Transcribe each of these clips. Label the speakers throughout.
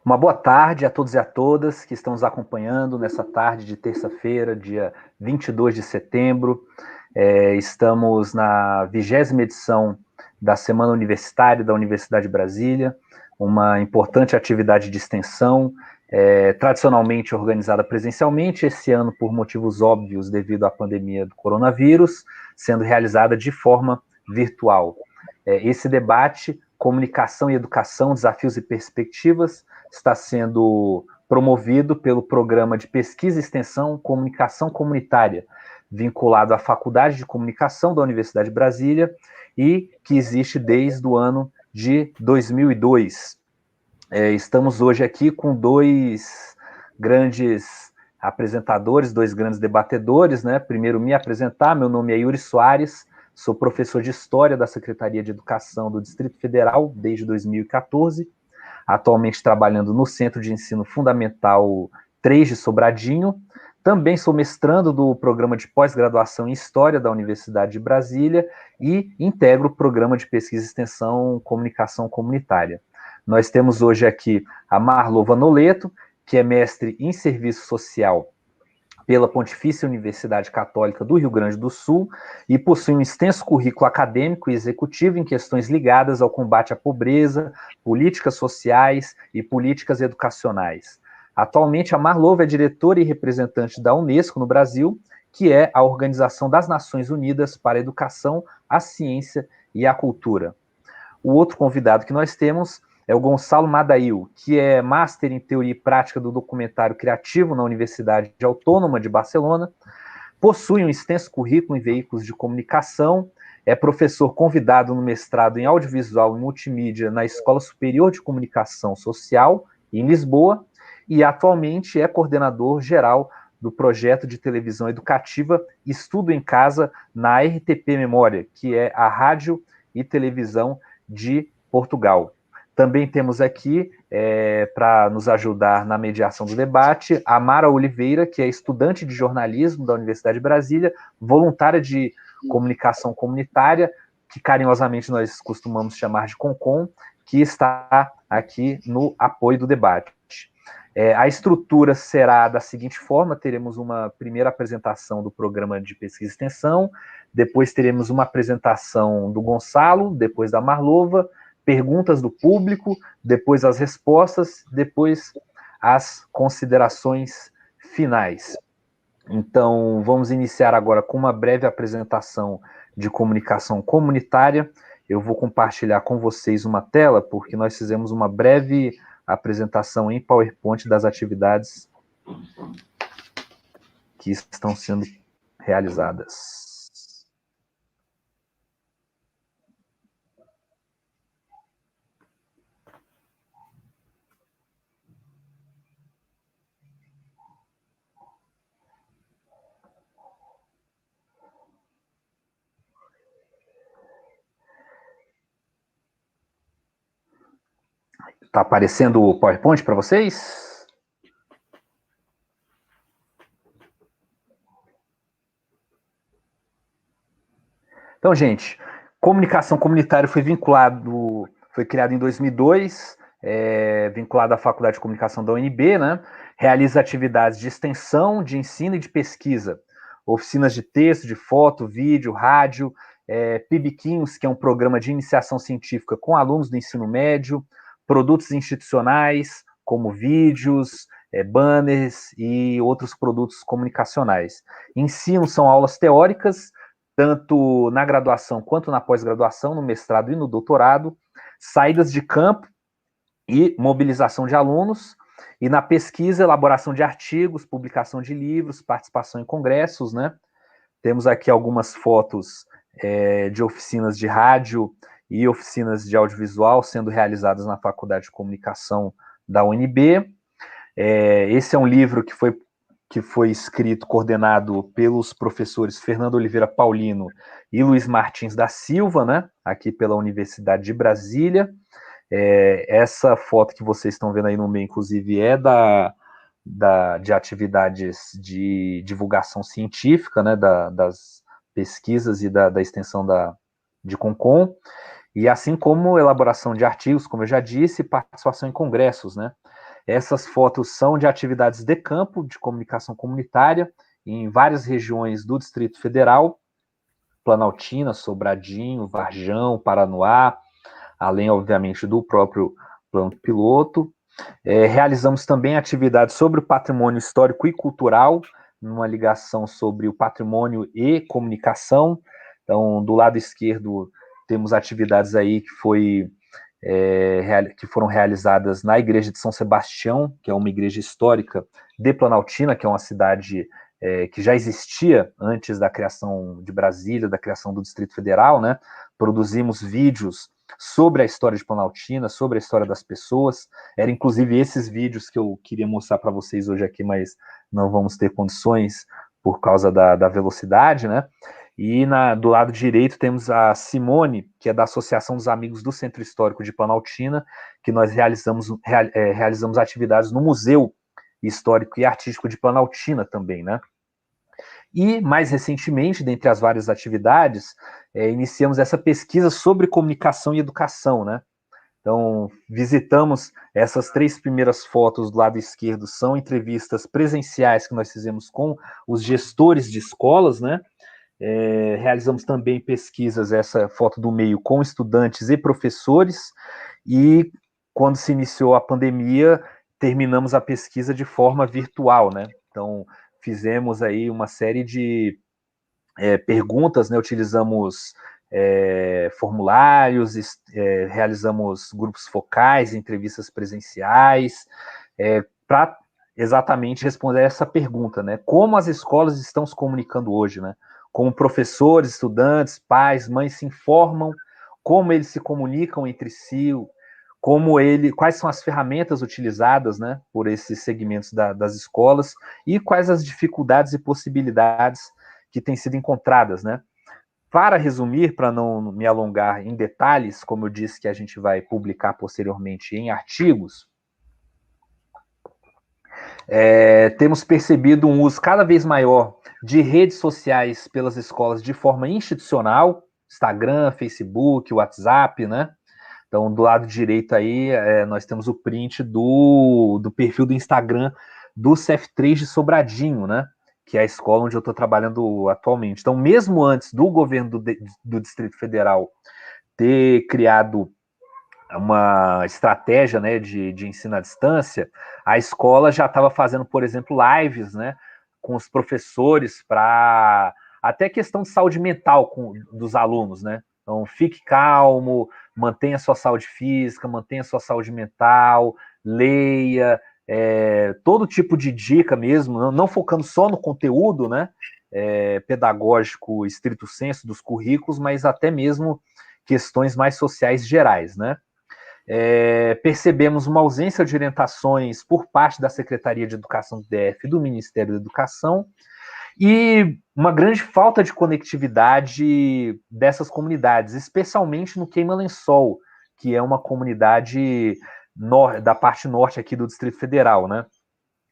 Speaker 1: Uma boa tarde a todos e a todas que estão nos acompanhando nessa tarde de terça-feira, dia 22 de setembro. Estamos na 20ª edição da Semana Universitária da Universidade de Brasília, uma importante atividade de extensão, tradicionalmente organizada presencialmente, esse ano por motivos óbvios devido à pandemia do coronavírus, sendo realizada de forma virtual. Esse debate, Comunicação e Educação, Desafios e Perspectivas, está sendo promovido pelo Programa de Pesquisa e Extensão Comunicação Comunitária, vinculado à Faculdade de Comunicação da Universidade de Brasília e que existe desde o ano de 2002. Estamos hoje aqui com dois grandes apresentadores, dois grandes debatedores, né? Primeiro me apresentar, meu nome é Yuri Soares, sou professor de História da Secretaria de Educação do Distrito Federal desde 2014, atualmente trabalhando no Centro de Ensino Fundamental 3 de Sobradinho. Também sou mestrando do Programa de Pós-Graduação em História da Universidade de Brasília e integro o Programa de Pesquisa e Extensão Comunicação Comunitária. Nós temos hoje aqui a Marlova Noleto, que é mestre em Serviço Social pela Pontifícia Universidade Católica do Rio Grande do Sul e possui um extenso currículo acadêmico e executivo em questões ligadas ao combate à pobreza, políticas sociais e políticas educacionais. Atualmente, a Marlova é diretora e representante da Unesco no Brasil, que é a Organização das Nações Unidas para a Educação, a Ciência e a Cultura. O outro convidado que nós temos é o Gonçalo Madail, que é Master em Teoria e Prática do Documentário Criativo na Universidade Autônoma de Barcelona, possui um extenso currículo em veículos de comunicação, é professor convidado no mestrado em Audiovisual e Multimídia na Escola Superior de Comunicação Social, em Lisboa, e atualmente é coordenador geral do projeto de televisão educativa Estudo em Casa na RTP Memória, que é a Rádio e Televisão de Portugal. Também temos aqui, para nos ajudar na mediação do debate, a Mara Oliveira, que é estudante de jornalismo da Universidade de Brasília, voluntária de comunicação comunitária, que carinhosamente nós costumamos chamar de CONCOM, que está aqui no apoio do debate. A estrutura será da seguinte forma: teremos uma primeira apresentação do programa de pesquisa e extensão, depois teremos uma apresentação do Gonçalo, depois da Marlova, perguntas do público, depois as respostas, depois as considerações finais. Então, vamos iniciar agora com uma breve apresentação de comunicação comunitária. Eu vou compartilhar com vocês uma tela, porque nós fizemos uma breve apresentação em PowerPoint das atividades que estão sendo realizadas. Está aparecendo o PowerPoint para vocês? Então, gente, comunicação comunitária foi criado em 2002, vinculado à Faculdade de Comunicação da UNB, né? Realiza atividades de extensão, de ensino e de pesquisa, oficinas de texto, de foto, vídeo, rádio, PIBIQuinhos, que é um programa de iniciação científica com alunos do ensino médio, produtos institucionais, como vídeos, banners e outros produtos comunicacionais. Ensino são aulas teóricas, tanto na graduação quanto na pós-graduação, no mestrado e no doutorado, saídas de campo e mobilização de alunos, e na pesquisa, elaboração de artigos, publicação de livros, participação em congressos, né? Temos aqui algumas fotos de oficinas de rádio e oficinas de audiovisual sendo realizadas na Faculdade de Comunicação da UNB. Esse é um livro que foi escrito, coordenado pelos professores Fernando Oliveira Paulino e Luiz Martins da Silva, né, aqui pela Universidade de Brasília. Essa foto que vocês estão vendo aí no meio, inclusive, é de atividades de divulgação científica, né, das pesquisas e da extensão de CONCOM, e assim como elaboração de artigos, como eu já disse, participação em congressos, né. Essas fotos são de atividades de campo, de comunicação comunitária, em várias regiões do Distrito Federal, Planaltina, Sobradinho, Varjão, Paranoá, além, obviamente, do próprio plano piloto. Realizamos também atividades sobre o patrimônio histórico e cultural, numa ligação sobre o patrimônio e comunicação. Então, do lado esquerdo, temos atividades aí que foram realizadas na Igreja de São Sebastião, que é uma igreja histórica de Planaltina, que é uma cidade que já existia antes da criação de Brasília, da criação do Distrito Federal, né? Produzimos vídeos sobre a história de Planaltina, sobre a história das pessoas. Eram inclusive esses vídeos que eu queria mostrar para vocês hoje aqui, mas não vamos ter condições por causa da velocidade, né? E do lado direito temos a Simone, que é da Associação dos Amigos do Centro Histórico de Planaltina, que nós realizamos atividades no Museu Histórico e Artístico de Planaltina também, né? E, mais recentemente, dentre as várias atividades, iniciamos essa pesquisa sobre comunicação e educação, né? Então, visitamos essas 3 primeiras fotos do lado esquerdo, são entrevistas presenciais que nós fizemos com os gestores de escolas, né? Realizamos também pesquisas, essa foto do meio, com estudantes e professores, e quando se iniciou a pandemia, terminamos a pesquisa de forma virtual, né? Então, fizemos aí uma série de perguntas, né? Utilizamos formulários, realizamos grupos focais, entrevistas presenciais, para exatamente responder essa pergunta, né? Como as escolas estão se comunicando hoje, né? Como professores, estudantes, pais, mães se informam, como eles se comunicam entre si, quais são as ferramentas utilizadas, né, por esses segmentos das escolas e quais as dificuldades e possibilidades que têm sido encontradas, né? Para resumir, para não me alongar em detalhes, como eu disse que a gente vai publicar posteriormente em artigos, temos percebido um uso cada vez maior de redes sociais pelas escolas de forma institucional, Instagram, Facebook, WhatsApp, né? Então, do lado direito aí, nós temos o print do perfil do Instagram do CF3 de Sobradinho, né? Que é a escola onde eu estou trabalhando atualmente. Então, mesmo antes do governo do Distrito Federal ter criado uma estratégia, né, de ensino à distância, a escola já estava fazendo, por exemplo, lives, né, com os professores para até questão de saúde mental dos alunos, né? Então, fique calmo, mantenha sua saúde física, mantenha sua saúde mental, leia, todo tipo de dica mesmo, não focando só no conteúdo, né, pedagógico estrito sensu dos currículos, mas até mesmo questões mais sociais gerais, né? Percebemos uma ausência de orientações por parte da Secretaria de Educação do DF e do Ministério da Educação e uma grande falta de conectividade dessas comunidades, especialmente no Queima-Lençol, que é uma comunidade da parte norte aqui do Distrito Federal, né?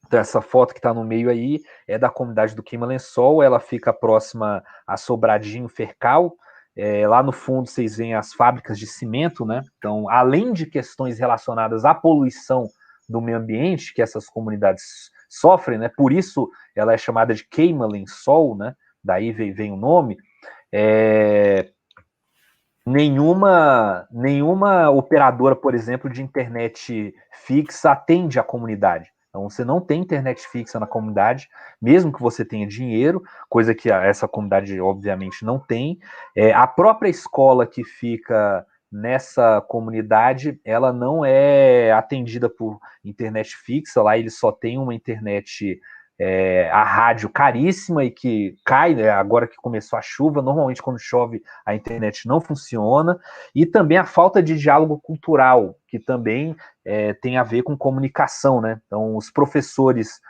Speaker 1: Então, essa foto que está no meio aí é da comunidade do Queima-Lençol, ela fica próxima a Sobradinho Fercal. Lá no fundo vocês veem as fábricas de cimento, né? Então, além de questões relacionadas à poluição do meio ambiente que essas comunidades sofrem, né? Por isso ela é chamada de Queima-Lençol, né? Daí vem o nome. Nenhuma operadora, por exemplo, de internet fixa atende a comunidade. Então, você não tem internet fixa na comunidade, mesmo que você tenha dinheiro, coisa que essa comunidade, obviamente, não tem. A própria escola que fica nessa comunidade, ela não é atendida por internet fixa, lá eles só têm uma internet, a rádio caríssima e que cai, né, agora que começou a chuva, normalmente quando chove a internet não funciona, e também a falta de diálogo cultural, que também tem a ver com comunicação, né? Então, os professores,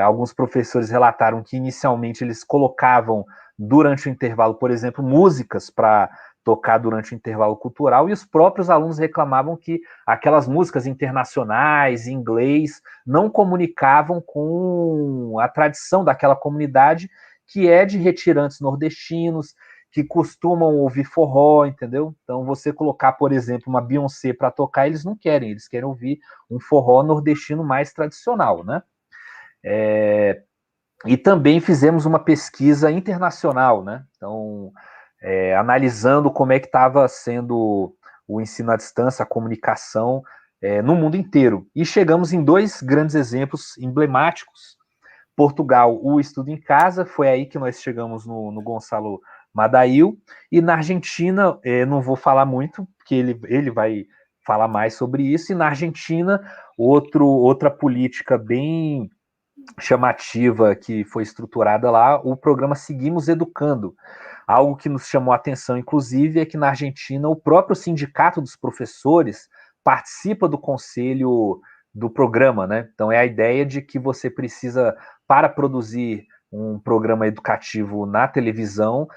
Speaker 1: alguns professores relataram que inicialmente eles colocavam durante o intervalo, por exemplo, músicas para tocar durante o intervalo cultural, e os próprios alunos reclamavam que aquelas músicas internacionais, em inglês, não comunicavam com a tradição daquela comunidade, que é de retirantes nordestinos, que costumam ouvir forró, entendeu? Então, você colocar, por exemplo, uma Beyoncé para tocar, eles não querem, eles querem ouvir um forró nordestino mais tradicional, né? E também fizemos uma pesquisa internacional, né? Então, analisando como é que estava sendo o ensino à distância, a comunicação no mundo inteiro. E chegamos em dois grandes exemplos emblemáticos. Portugal, o estudo em casa, foi aí que nós chegamos no Gonçalo Madail, e na Argentina, não vou falar muito, porque ele vai falar mais sobre isso, e na Argentina, outra política bem chamativa que foi estruturada lá, o programa Seguimos Educando. Algo que nos chamou a atenção, inclusive, é que na Argentina o próprio sindicato dos professores participa do conselho do programa, né? Então é a ideia de que você precisa, para produzir um programa educativo na televisão,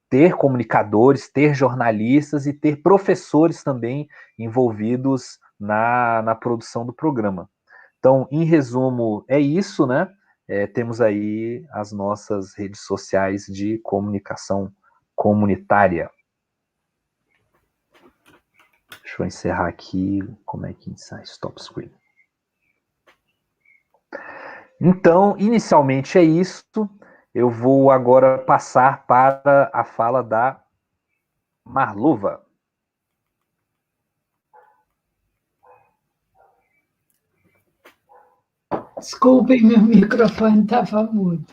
Speaker 1: ter comunicadores, ter jornalistas e ter professores também envolvidos na produção do programa. Então, em resumo, é isso, né? Temos aí as nossas redes sociais de comunicação comunitária. Deixa eu encerrar aqui. Como é que encerra? Stop screen. Então, inicialmente é isso. Eu vou agora passar para a fala da Marluva.
Speaker 2: Desculpem, meu microfone estava mudo.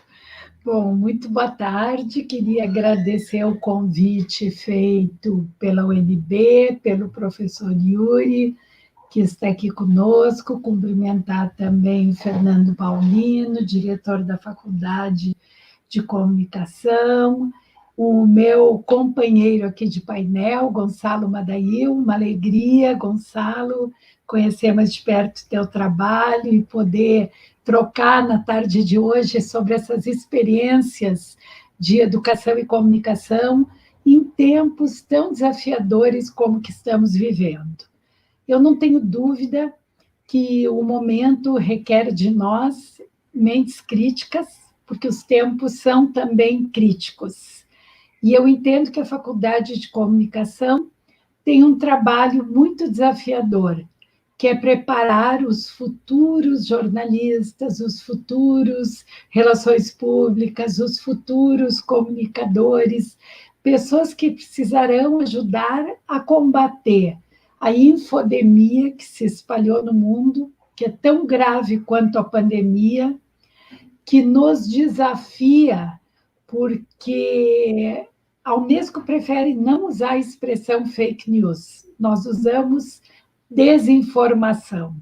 Speaker 2: Bom, muito boa tarde. Queria agradecer o convite feito pela UNB, pelo professor Yuri, que está aqui conosco, cumprimentar também Fernando Paulino, diretor da Faculdade de Comunicação, o meu companheiro aqui de painel, Gonçalo Madail, uma alegria, Gonçalo, conhecer mais de perto o teu trabalho e poder trocar na tarde de hoje sobre essas experiências de educação e comunicação em tempos tão desafiadores como que estamos vivendo. Eu não tenho dúvida que o momento requer de nós mentes críticas, porque os tempos são também críticos. E eu entendo que a Faculdade de Comunicação tem um trabalho muito desafiador, que é preparar os futuros jornalistas, os futuros relações públicas, os futuros comunicadores, pessoas que precisarão ajudar a combater a infodemia que se espalhou no mundo, que é tão grave quanto a pandemia, que nos desafia, porque a Unesco prefere não usar a expressão fake news, nós usamos desinformação.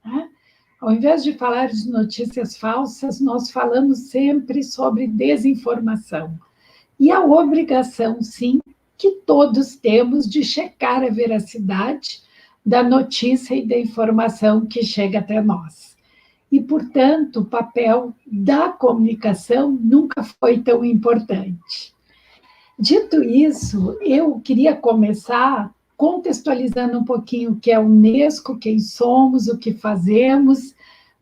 Speaker 2: Né? Ao invés de falar de notícias falsas, nós falamos sempre sobre desinformação. E a obrigação, sim, que todos temos de checar a veracidade da notícia e da informação que chega até nós. E, portanto, o papel da comunicação nunca foi tão importante. Dito isso, eu queria começar contextualizando um pouquinho o que é a Unesco, quem somos, o que fazemos.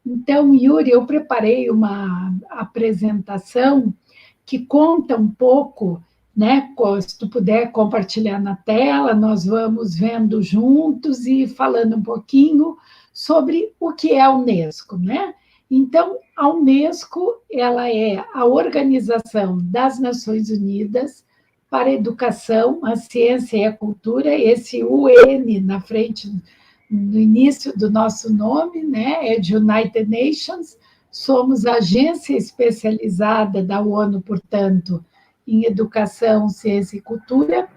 Speaker 2: Então, Yuri, eu preparei uma apresentação que conta um pouco, né? Se tu puder compartilhar na tela, nós vamos vendo juntos e falando um pouquinho sobre o que é a Unesco, né? Então, a Unesco, ela é a Organização das Nações Unidas para a Educação, a Ciência e a Cultura, esse UN na frente, no início do nosso nome, né? É de United Nations. Somos a agência especializada da ONU, portanto, em educação, ciência e cultura.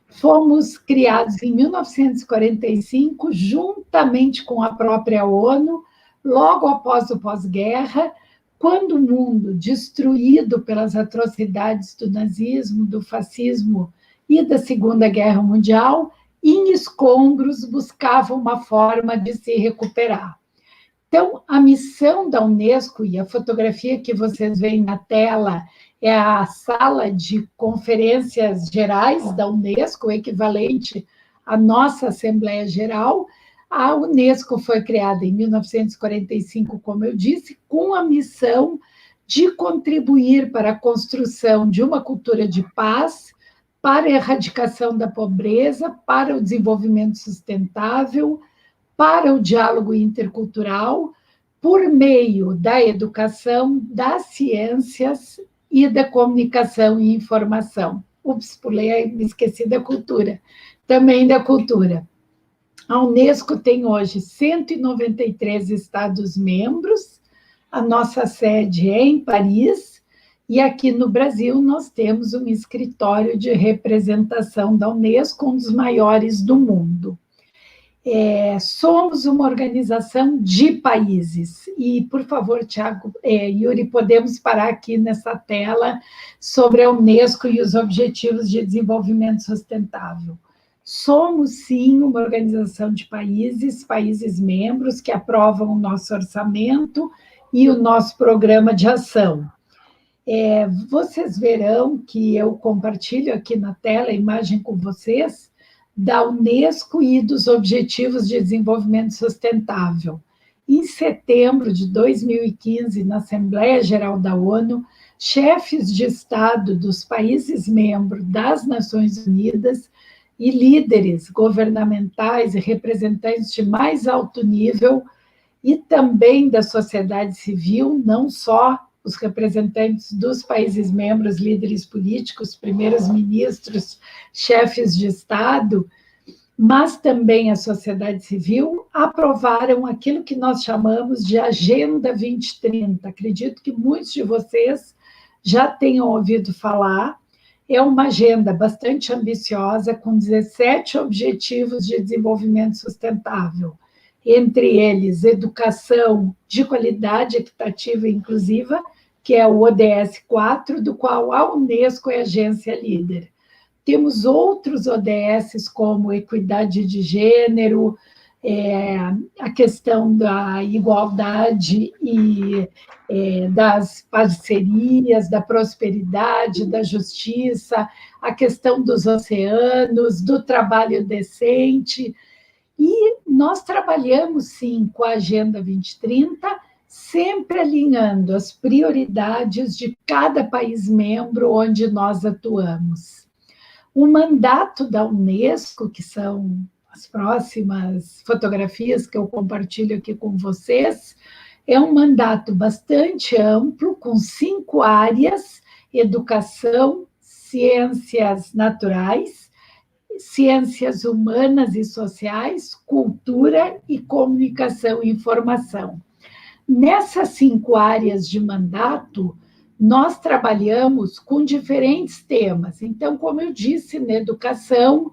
Speaker 2: Fomos criados em 1945, juntamente com a própria ONU, logo após o pós-guerra, quando o mundo, destruído pelas atrocidades do nazismo, do fascismo e da Segunda Guerra Mundial, em escombros, buscava uma forma de se recuperar. Então, a missão da Unesco, e a fotografia que vocês veem na tela é a sala de conferências gerais da Unesco, equivalente à nossa Assembleia Geral. A Unesco foi criada em 1945, como eu disse, com a missão de contribuir para a construção de uma cultura de paz, para a erradicação da pobreza, para o desenvolvimento sustentável, para o diálogo intercultural, por meio da educação, das ciências e da comunicação e informação. Ups, pulei, me esqueci da cultura. Também da cultura. A Unesco tem hoje 193 Estados-membros, a nossa sede é em Paris, e aqui no Brasil nós temos um escritório de representação da Unesco, um dos maiores do mundo. Somos uma organização de países. E, por favor, Tiago, Yuri, podemos parar aqui nessa tela sobre a Unesco e os Objetivos de Desenvolvimento Sustentável. Somos, sim, uma organização de países, países membros que aprovam o nosso orçamento e o nosso programa de ação. Vocês verão que eu compartilho aqui na tela a imagem com vocês da Unesco e dos Objetivos de Desenvolvimento Sustentável. Em setembro de 2015, na Assembleia Geral da ONU, chefes de Estado dos países membros das Nações Unidas e líderes governamentais e representantes de mais alto nível e também da sociedade civil, não só os representantes dos países membros, líderes políticos, primeiros ministros, chefes de Estado, mas também a sociedade civil, aprovaram aquilo que nós chamamos de Agenda 2030. Acredito que muitos de vocês já tenham ouvido falar. É uma agenda bastante ambiciosa, com 17 objetivos de desenvolvimento sustentável, entre eles educação de qualidade, equitativa e inclusiva, que é o ODS 4, do qual a Unesco é agência líder. Temos outros ODSs, como equidade de gênero, a questão da igualdade e das parcerias, da prosperidade, da justiça, a questão dos oceanos, do trabalho decente. E nós trabalhamos, sim, com a Agenda 2030, sempre alinhando as prioridades de cada país membro onde nós atuamos. O mandato da Unesco, que são as próximas fotografias que eu compartilho aqui com vocês, é um mandato bastante amplo, com 5 áreas: educação, ciências naturais, ciências humanas e sociais, cultura e comunicação e informação. Nessas 5 áreas de mandato, nós trabalhamos com diferentes temas. Então, como eu disse, na educação,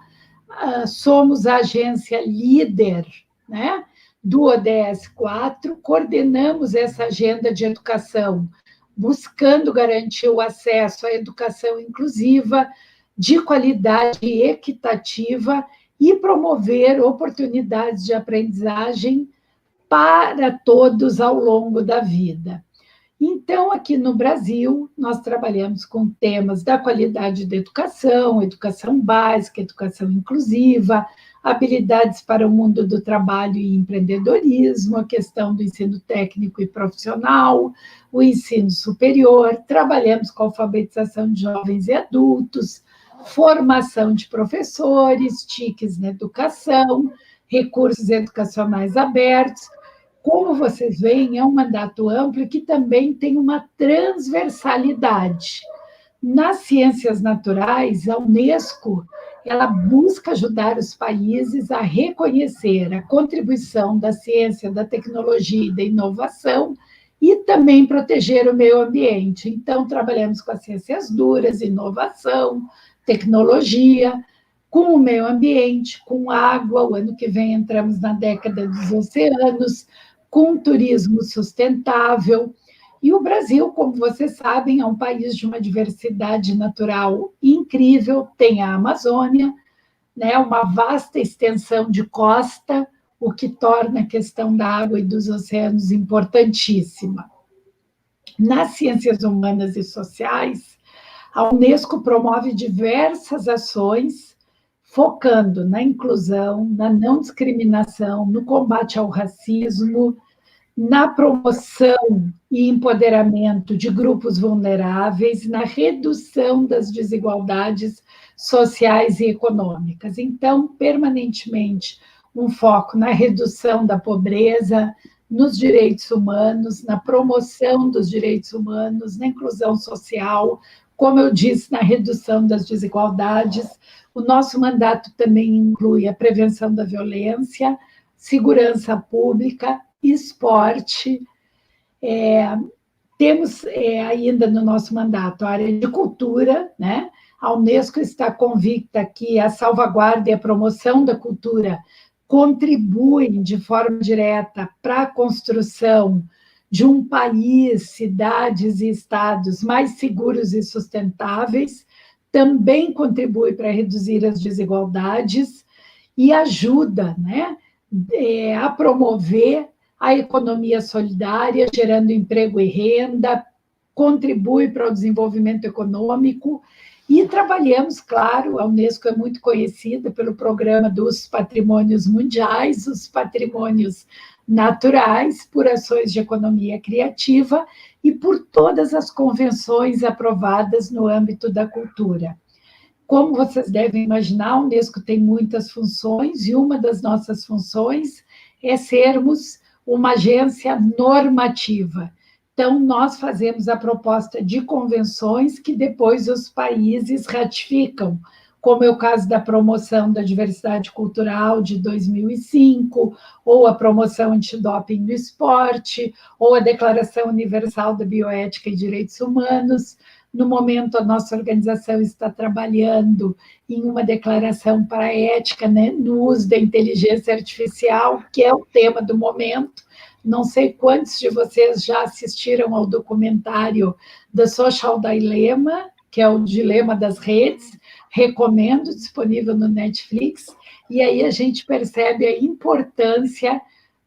Speaker 2: somos a agência líder, né, do ODS 4, coordenamos essa agenda de educação, buscando garantir o acesso à educação inclusiva, de qualidade e equitativa, e promover oportunidades de aprendizagem para todos ao longo da vida. Então, aqui no Brasil, nós trabalhamos com temas da qualidade da educação, educação básica, educação inclusiva, habilidades para o mundo do trabalho e empreendedorismo, a questão do ensino técnico e profissional, o ensino superior, trabalhamos com alfabetização de jovens e adultos, formação de professores, TICs na educação, recursos educacionais abertos. Como vocês veem, é um mandato amplo que também tem uma transversalidade. Nas ciências naturais, a Unesco ela busca ajudar os países a reconhecer a contribuição da ciência, da tecnologia e da inovação e também proteger o meio ambiente. Então, trabalhamos com as ciências duras, inovação, tecnologia, com o meio ambiente, com água. O ano que vem entramos na década dos oceanos, com turismo sustentável. E o Brasil, como vocês sabem, é um país de uma diversidade natural incrível, tem a Amazônia, né, uma vasta extensão de costa, o que torna a questão da água e dos oceanos importantíssima. Nas ciências humanas e sociais, a Unesco promove diversas ações focando na inclusão, na não discriminação, no combate ao racismo, na promoção e empoderamento de grupos vulneráveis, na redução das desigualdades sociais e econômicas. Então, permanentemente, um foco na redução da pobreza, nos direitos humanos, na promoção dos direitos humanos, na inclusão social, como eu disse, na redução das desigualdades. O nosso mandato também inclui a prevenção da violência, segurança pública, esporte. Temos ainda no nosso mandato a área de cultura, né? A Unesco está convicta que a salvaguarda e a promoção da cultura contribuem de forma direta para a construção de um país, cidades e estados mais seguros e sustentáveis, também contribui para reduzir as desigualdades e ajuda, né, a promover a economia solidária, gerando emprego e renda, contribui para o desenvolvimento econômico. E trabalhamos, claro, a Unesco é muito conhecida pelo programa dos patrimônios mundiais, os patrimônios naturais, por ações de economia criativa e por todas as convenções aprovadas no âmbito da cultura. Como vocês devem imaginar, a Unesco tem muitas funções e uma das nossas funções é sermos uma agência normativa. Então, nós fazemos a proposta de convenções que depois os países ratificam, como é o caso da promoção da diversidade cultural de 2005, ou a promoção antidoping no esporte, ou a Declaração Universal da Bioética e Direitos Humanos. No momento, a nossa organização está trabalhando em uma declaração para a ética, né, no uso da inteligência artificial, que é o tema do momento. Não sei quantos de vocês já assistiram ao documentário The Social Dilemma, que é o dilema das redes. Recomendo, disponível no Netflix. E aí a gente percebe a importância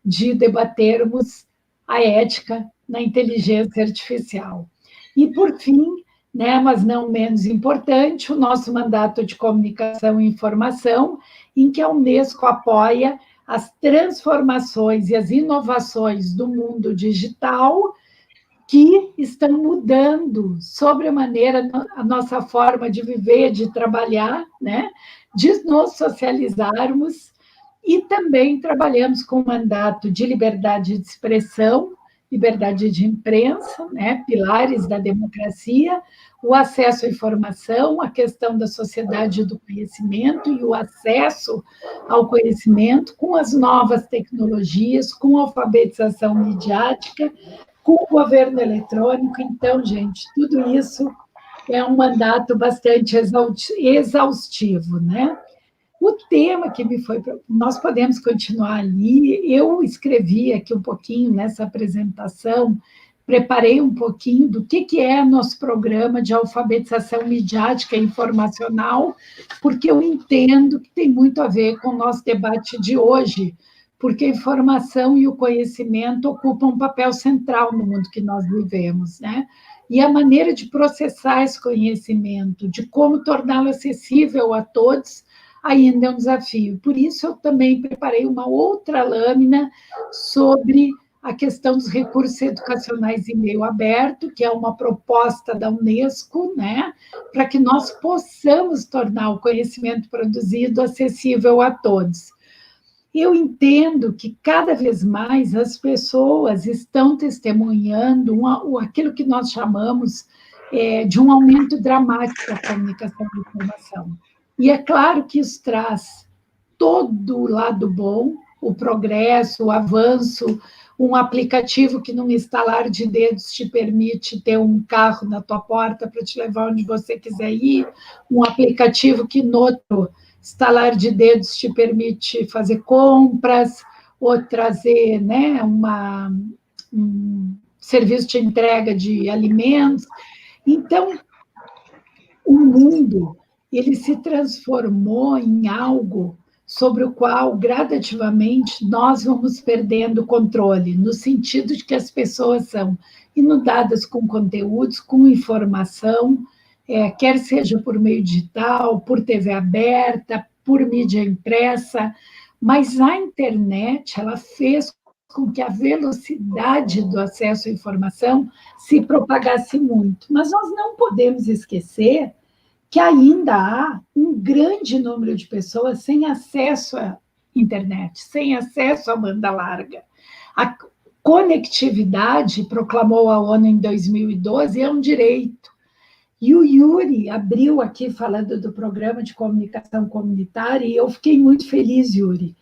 Speaker 2: de debatermos a ética na inteligência artificial. E, por fim, né, mas não menos importante, o nosso mandato de comunicação e informação, em que a Unesco apoia as transformações e as inovações do mundo digital que estão mudando sobremaneira a nossa forma de viver, de trabalhar, né, de nos socializarmos, e também trabalhamos com o mandato de liberdade de expressão, liberdade de imprensa, né, pilares da democracia, o acesso à informação, a questão da sociedade do conhecimento e o acesso ao conhecimento com as novas tecnologias, com a alfabetização midiática, com o governo eletrônico. Então, gente, tudo isso é um mandato bastante exaustivo, né? O tema que me foi... Nós podemos continuar ali. Eu escrevi aqui um pouquinho nessa apresentação, preparei um pouquinho do que é nosso programa de alfabetização midiática e informacional, porque eu entendo que tem muito a ver com o nosso debate de hoje, porque a informação e o conhecimento ocupam um papel central no mundo que nós vivemos, né? E a maneira de processar esse conhecimento, de como torná-lo acessível a todos, ainda é um desafio. Por isso, eu também preparei uma outra lâmina sobre a questão dos recursos educacionais em meio aberto, que é uma proposta da Unesco, né, para que nós possamos tornar o conhecimento produzido acessível a todos. Eu entendo que cada vez mais as pessoas estão testemunhando aquilo que nós chamamos de um aumento dramático da comunicação e informação. E é claro que isso traz todo o lado bom, o progresso, o avanço, um aplicativo que num estalar de dedos te permite ter um carro na tua porta para te levar onde você quiser ir, um aplicativo que no outro estalar de dedos te permite fazer compras, ou trazer, né, um serviço de entrega de alimentos. Então, o mundo ele se transformou em algo sobre o qual, gradativamente, nós vamos perdendo o controle, no sentido de que as pessoas são inundadas com conteúdos, com informação, quer seja por meio digital, por TV aberta, por mídia impressa, mas a internet ela fez com que a velocidade do acesso à informação se propagasse muito. Mas nós não podemos esquecer que ainda há um grande número de pessoas sem acesso à internet, sem acesso à banda larga. A conectividade, proclamou a ONU em 2012, é um direito. E o Yuri abriu aqui falando do programa de comunicação comunitária, e eu fiquei muito feliz, Yuri,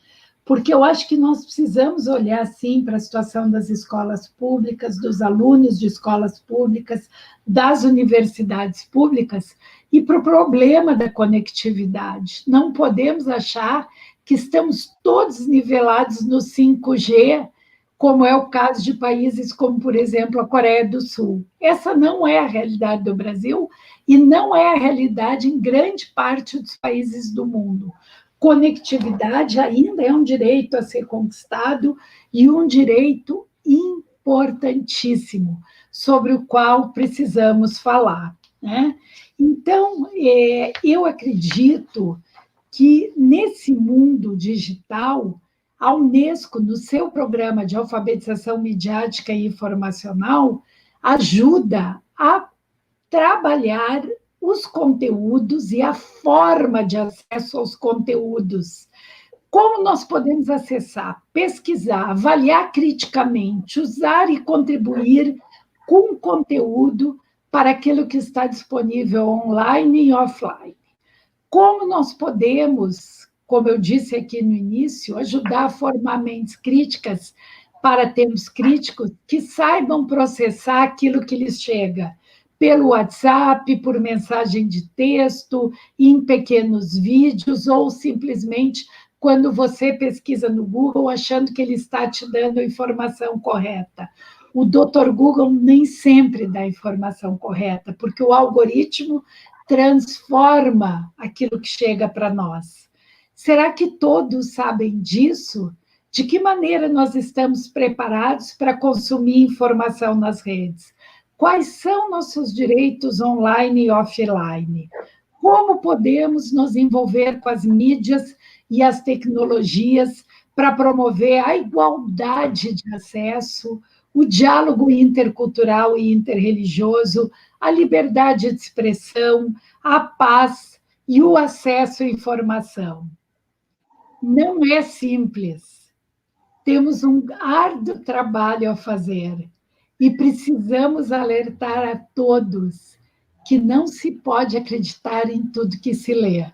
Speaker 2: porque eu acho que nós precisamos olhar, sim, para a situação das escolas públicas, dos alunos de escolas públicas, das universidades públicas, e para o problema da conectividade. Não podemos achar que estamos todos nivelados no 5G, como é o caso de países como, por exemplo, a Coreia do Sul. Essa não é a realidade do Brasil e não é a realidade em grande parte dos países do mundo. Conectividade ainda é um direito a ser conquistado e um direito importantíssimo, sobre o qual precisamos falar, né? Então, eu acredito que nesse mundo digital, a Unesco, no seu programa de alfabetização midiática e informacional, ajuda a trabalhar os conteúdos e a forma de acesso aos conteúdos. Como nós podemos acessar, pesquisar, avaliar criticamente, usar e contribuir com conteúdo para aquilo que está disponível online e offline. Como nós podemos, como eu disse aqui no início, ajudar a formar mentes críticas para termos críticos que saibam processar aquilo que lhes chega, pelo WhatsApp, por mensagem de texto, em pequenos vídeos, ou simplesmente quando você pesquisa no Google achando que ele está te dando a informação correta. O Dr. Google nem sempre dá a informação correta, porque o algoritmo transforma aquilo que chega para nós. Será que todos sabem disso? De que maneira nós estamos preparados para consumir informação nas redes? Quais são nossos direitos online e offline? Como podemos nos envolver com as mídias e as tecnologias para promover a igualdade de acesso, o diálogo intercultural e interreligioso, a liberdade de expressão, a paz e o acesso à informação? Não é simples. Temos um árduo trabalho a fazer e precisamos alertar a todos que não se pode acreditar em tudo que se lê,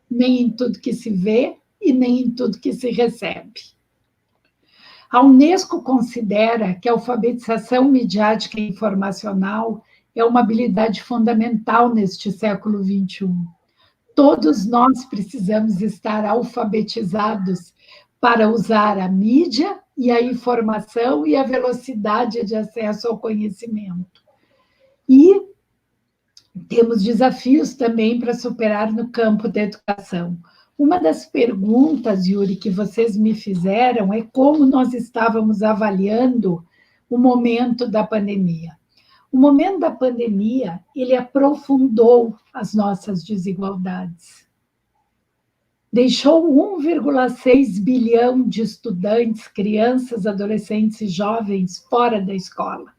Speaker 2: nem em tudo que se vê e nem em tudo que se recebe. A Unesco considera que a alfabetização midiática e informacional é uma habilidade fundamental neste século XXI. Todos nós precisamos estar alfabetizados para usar a mídia e a informação e a velocidade de acesso ao conhecimento. E temos desafios também para superar no campo da educação. Uma das perguntas, Yuri, que vocês me fizeram é como nós estávamos avaliando o momento da pandemia. O momento da pandemia, ele aprofundou as nossas desigualdades. Deixou 1,6 bilhão de estudantes, crianças, adolescentes e jovens fora da escola.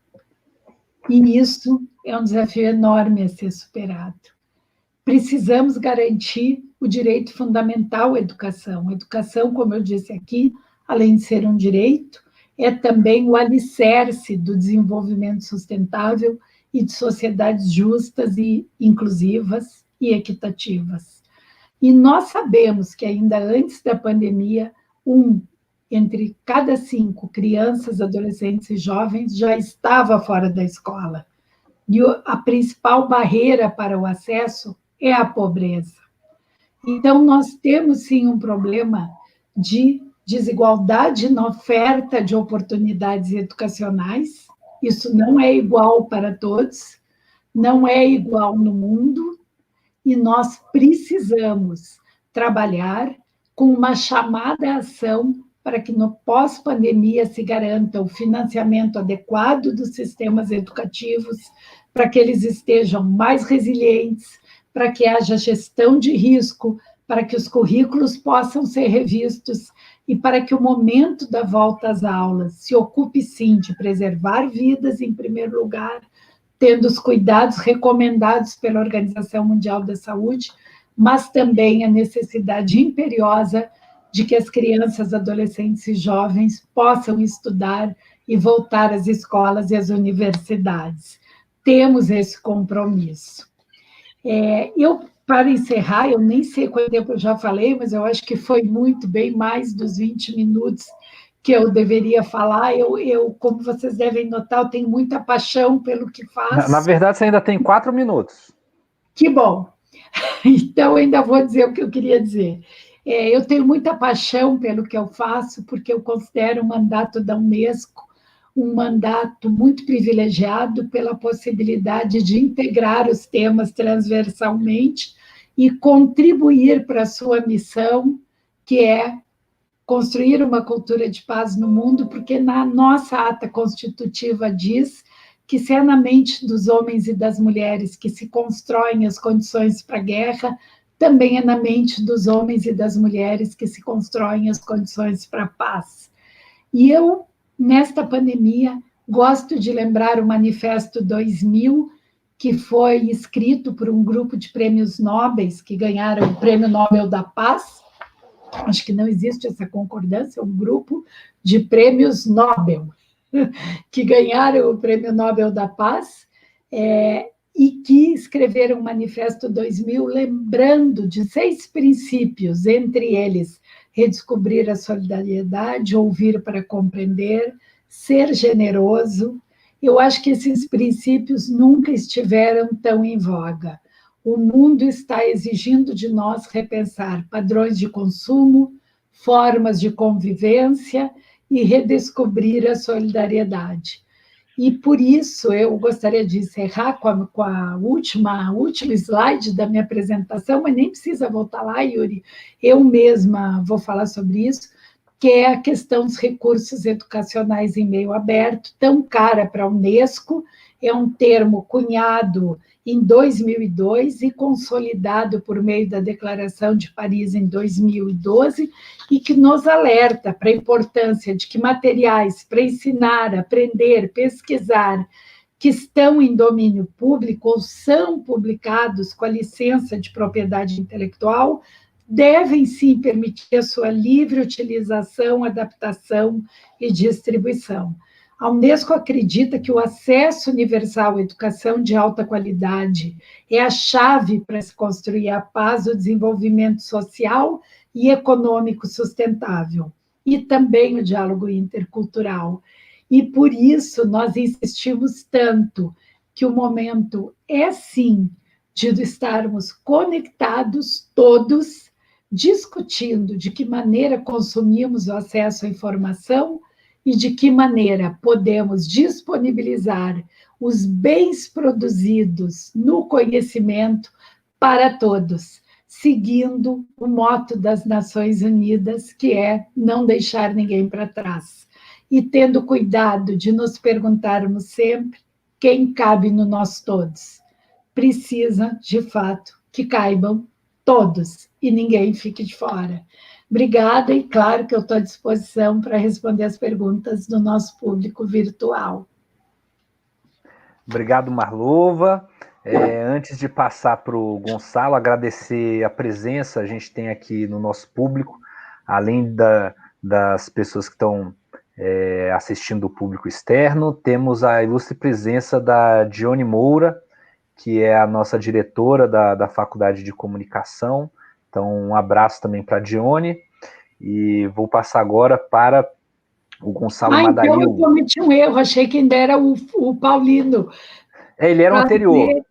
Speaker 2: E isso é um desafio enorme a ser superado. Precisamos garantir o direito fundamental à educação. A educação, como eu disse aqui, além de ser um direito, é também o alicerce do desenvolvimento sustentável e de sociedades justas e inclusivas e equitativas. E nós sabemos que ainda antes da pandemia, entre cada 5 crianças, adolescentes e jovens já estava fora da escola. E a principal barreira para o acesso é a pobreza. Então, nós temos, sim, um problema de desigualdade na oferta de oportunidades educacionais. Isso não é igual para todos, não é igual no mundo, e nós precisamos trabalhar com uma chamada à ação para que no pós-pandemia se garanta o financiamento adequado dos sistemas educativos, para que eles estejam mais resilientes, para que haja gestão de risco, para que os currículos possam ser revistos e para que o momento da volta às aulas se ocupe, sim, de preservar vidas em primeiro lugar, tendo os cuidados recomendados pela Organização Mundial da Saúde, mas também a necessidade imperiosa de que as crianças, adolescentes e jovens possam estudar e voltar às escolas e às universidades. Temos esse compromisso. Para encerrar, eu nem sei quanto tempo eu já falei, mas eu acho que foi muito, bem mais dos 20 minutos que eu deveria falar. Como vocês devem notar, eu tenho muita paixão pelo que faço.
Speaker 1: Na verdade, você ainda tem 4 minutos.
Speaker 2: Que bom! Então, ainda vou dizer o que eu queria dizer. Eu tenho muita paixão pelo que eu faço, porque eu considero o mandato da Unesco um mandato muito privilegiado pela possibilidade de integrar os temas transversalmente e contribuir para a sua missão, que é construir uma cultura de paz no mundo, porque na nossa ata constitutiva diz que se é na mente dos homens e das mulheres que se constroem as condições para a guerra, também é na mente dos homens e das mulheres que se constroem as condições para a paz. E eu, nesta pandemia, gosto de lembrar o Manifesto 2000, que foi escrito por um grupo de prêmios nobres que ganharam o Prêmio Nobel da Paz. Acho que não existe essa concordância, um grupo de prêmios Nobel que ganharam o Prêmio Nobel da Paz, e que escreveram o Manifesto 2000, lembrando de 6 princípios, entre eles, redescobrir a solidariedade, ouvir para compreender, ser generoso. Eu acho que esses princípios nunca estiveram tão em voga. O mundo está exigindo de nós repensar padrões de consumo, formas de convivência e redescobrir a solidariedade. E por isso eu gostaria de encerrar com a última slide da minha apresentação, mas nem precisa voltar lá, Yuri, eu mesma vou falar sobre isso, que é a questão dos recursos educacionais em meio aberto, tão cara para a Unesco, é um termo cunhado em 2002 e consolidado por meio da Declaração de Paris em 2012, e que nos alerta para a importância de que materiais para ensinar, aprender, pesquisar, que estão em domínio público ou são publicados com a licença de propriedade intelectual, devem sim permitir a sua livre utilização, adaptação e distribuição. A Unesco acredita que o acesso universal à educação de alta qualidade é a chave para se construir a paz, o desenvolvimento social e econômico sustentável, e também o diálogo intercultural. E por isso nós insistimos tanto que o momento é sim de estarmos conectados todos, discutindo de que maneira consumimos o acesso à informação e de que maneira podemos disponibilizar os bens produzidos no conhecimento para todos, seguindo o moto das Nações Unidas, que é não deixar ninguém para trás. E tendo cuidado de nos perguntarmos sempre quem cabe no nós todos. Precisa, de fato, que caibam todos e ninguém fique de fora. Obrigada, e claro que eu estou à disposição para responder as perguntas do nosso público virtual.
Speaker 1: Obrigado, Marlova. Antes de passar para o Gonçalo, agradecer a presença, a gente tem aqui no nosso público, além das pessoas que estão assistindo o público externo, temos a ilustre presença da Dione Moura, que é a nossa diretora da Faculdade de Comunicação. Então, um abraço também para a Dione. E vou passar agora para o Gonçalo Madail.
Speaker 2: Então eu cometi um erro, achei que ainda era o Paulino.
Speaker 1: Ele era o anterior.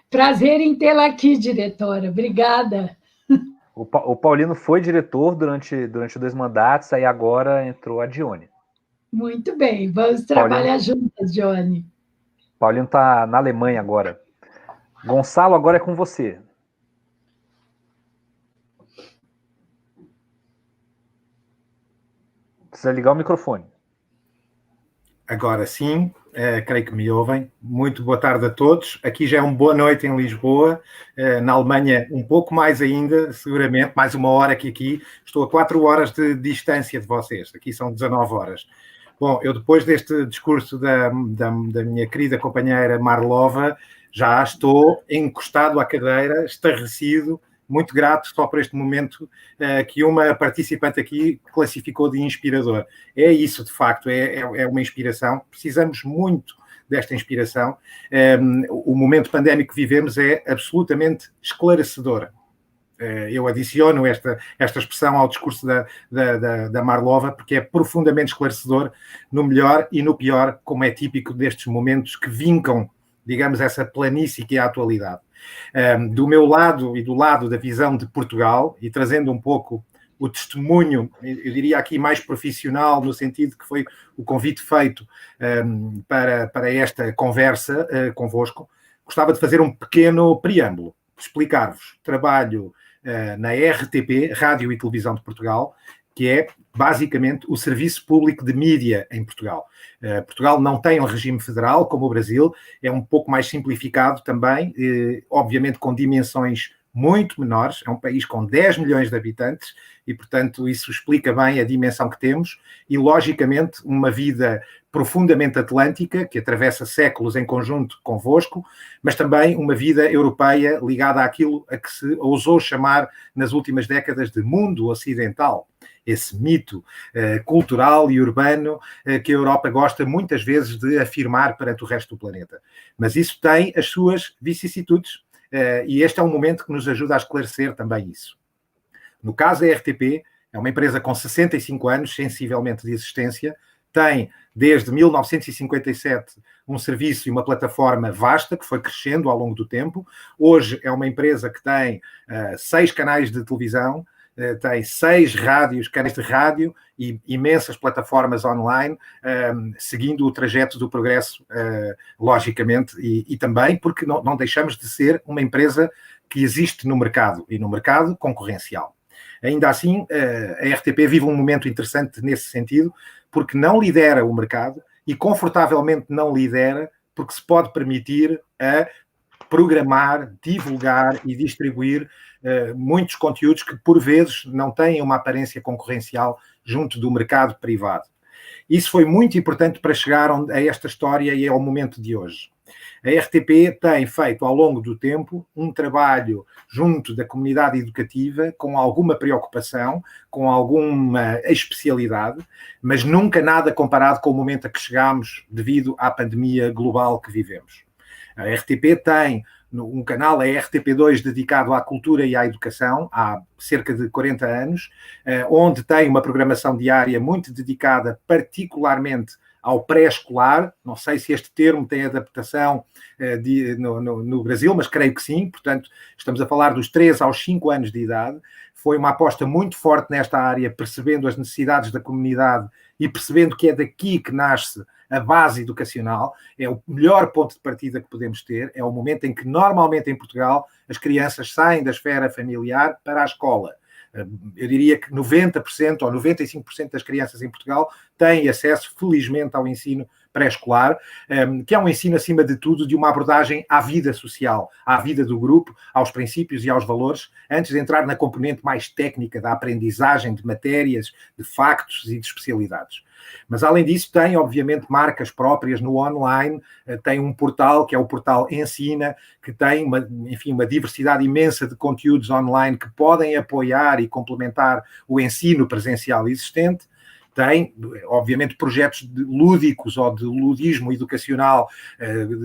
Speaker 2: Prazer em tê-la aqui, diretora. Obrigada.
Speaker 1: O Paulino foi diretor durante 2 mandatos, aí agora entrou a Dione.
Speaker 2: Muito bem, vamos trabalhar juntas, Dione.
Speaker 1: Paulino está na Alemanha agora. Gonçalo, agora é com você. Precisa ligar o microfone.
Speaker 3: Agora sim, creio que me ouvem. Muito boa tarde a todos. Aqui já é uma boa noite em Lisboa. Na Alemanha, um pouco mais ainda, seguramente, mais uma hora que aqui. Estou a 4 horas de distância de vocês. Aqui são 19 horas. Bom, eu depois deste discurso da minha querida companheira Marlova, já estou encostado à cadeira, estarrecido, muito grato só por este momento que uma participante aqui classificou de inspirador. É isso, de facto, é uma inspiração. Precisamos muito desta inspiração. O momento pandémico que vivemos é absolutamente esclarecedor. Eu adiciono esta expressão ao discurso da Marlova, porque é profundamente esclarecedor no melhor e no pior, como é típico destes momentos que vincam, digamos, essa planície que é a atualidade. Do meu lado e do lado da visão de Portugal, e trazendo um pouco o testemunho, eu diria aqui mais profissional, no sentido que foi o convite feito para esta conversa convosco, gostava de fazer um pequeno preâmbulo, explicar-vos. Trabalho na RTP, Rádio e Televisão de Portugal, que é basicamente o serviço público de mídia em Portugal. Portugal não tem um regime federal como o Brasil, é um pouco mais simplificado também, obviamente com dimensões muito menores, é um país com 10 milhões de habitantes e, portanto, isso explica bem a dimensão que temos e, logicamente, uma vida profundamente atlântica, que atravessa séculos em conjunto convosco, mas também uma vida europeia ligada àquilo a que se ousou chamar nas últimas décadas de mundo ocidental. Esse mito cultural e urbano que a Europa gosta muitas vezes de afirmar perante o resto do planeta. Mas isso tem as suas vicissitudes e este é um momento que nos ajuda a esclarecer também isso. No caso da RTP, é uma empresa com 65 anos, sensivelmente de existência, tem desde 1957 um serviço e uma plataforma vasta que foi crescendo ao longo do tempo. Hoje é uma empresa que tem 6 canais de televisão, tem 6 canais de rádio e imensas plataformas online, seguindo o trajeto do progresso, logicamente, e também porque não deixamos de ser uma empresa que existe no mercado, e no mercado concorrencial. Ainda assim, a RTP vive um momento interessante nesse sentido, porque não lidera o mercado e confortavelmente não lidera porque se pode permitir a programar, divulgar e distribuir muitos conteúdos que, por vezes, não têm uma aparência concorrencial junto do mercado privado. Isso foi muito importante para chegar a esta história e ao momento de hoje. A RTP tem feito, ao longo do tempo, um trabalho junto da comunidade educativa com alguma preocupação, com alguma especialidade, mas nunca nada comparado com o momento a que chegámos devido à pandemia global que vivemos. A RTP tem um canal, a RTP2, dedicado à cultura e à educação, há cerca de 40 anos, onde tem uma programação diária muito dedicada particularmente ao pré-escolar. Não sei se este termo tem adaptação no Brasil, mas creio que sim. Portanto, estamos a falar dos 3 aos 5 anos de idade. Foi uma aposta muito forte nesta área, percebendo as necessidades da comunidade e percebendo que é daqui que nasce a base educacional. É o melhor ponto de partida que podemos ter. É o momento em que, normalmente, em Portugal, as crianças saem da esfera familiar para a escola. Eu diria que 90% ou 95% das crianças em Portugal têm acesso, felizmente, ao ensino pré-escolar, que é um ensino, acima de tudo, de uma abordagem à vida social, à vida do grupo, aos princípios e aos valores, antes de entrar na componente mais técnica da aprendizagem de matérias, de factos e de especialidades. Mas, além disso, tem, obviamente, marcas próprias no online, tem um portal, que é o portal Ensina, que tem, uma diversidade imensa de conteúdos online que podem apoiar e complementar o ensino presencial existente. Tem, obviamente, projetos lúdicos ou de ludismo educacional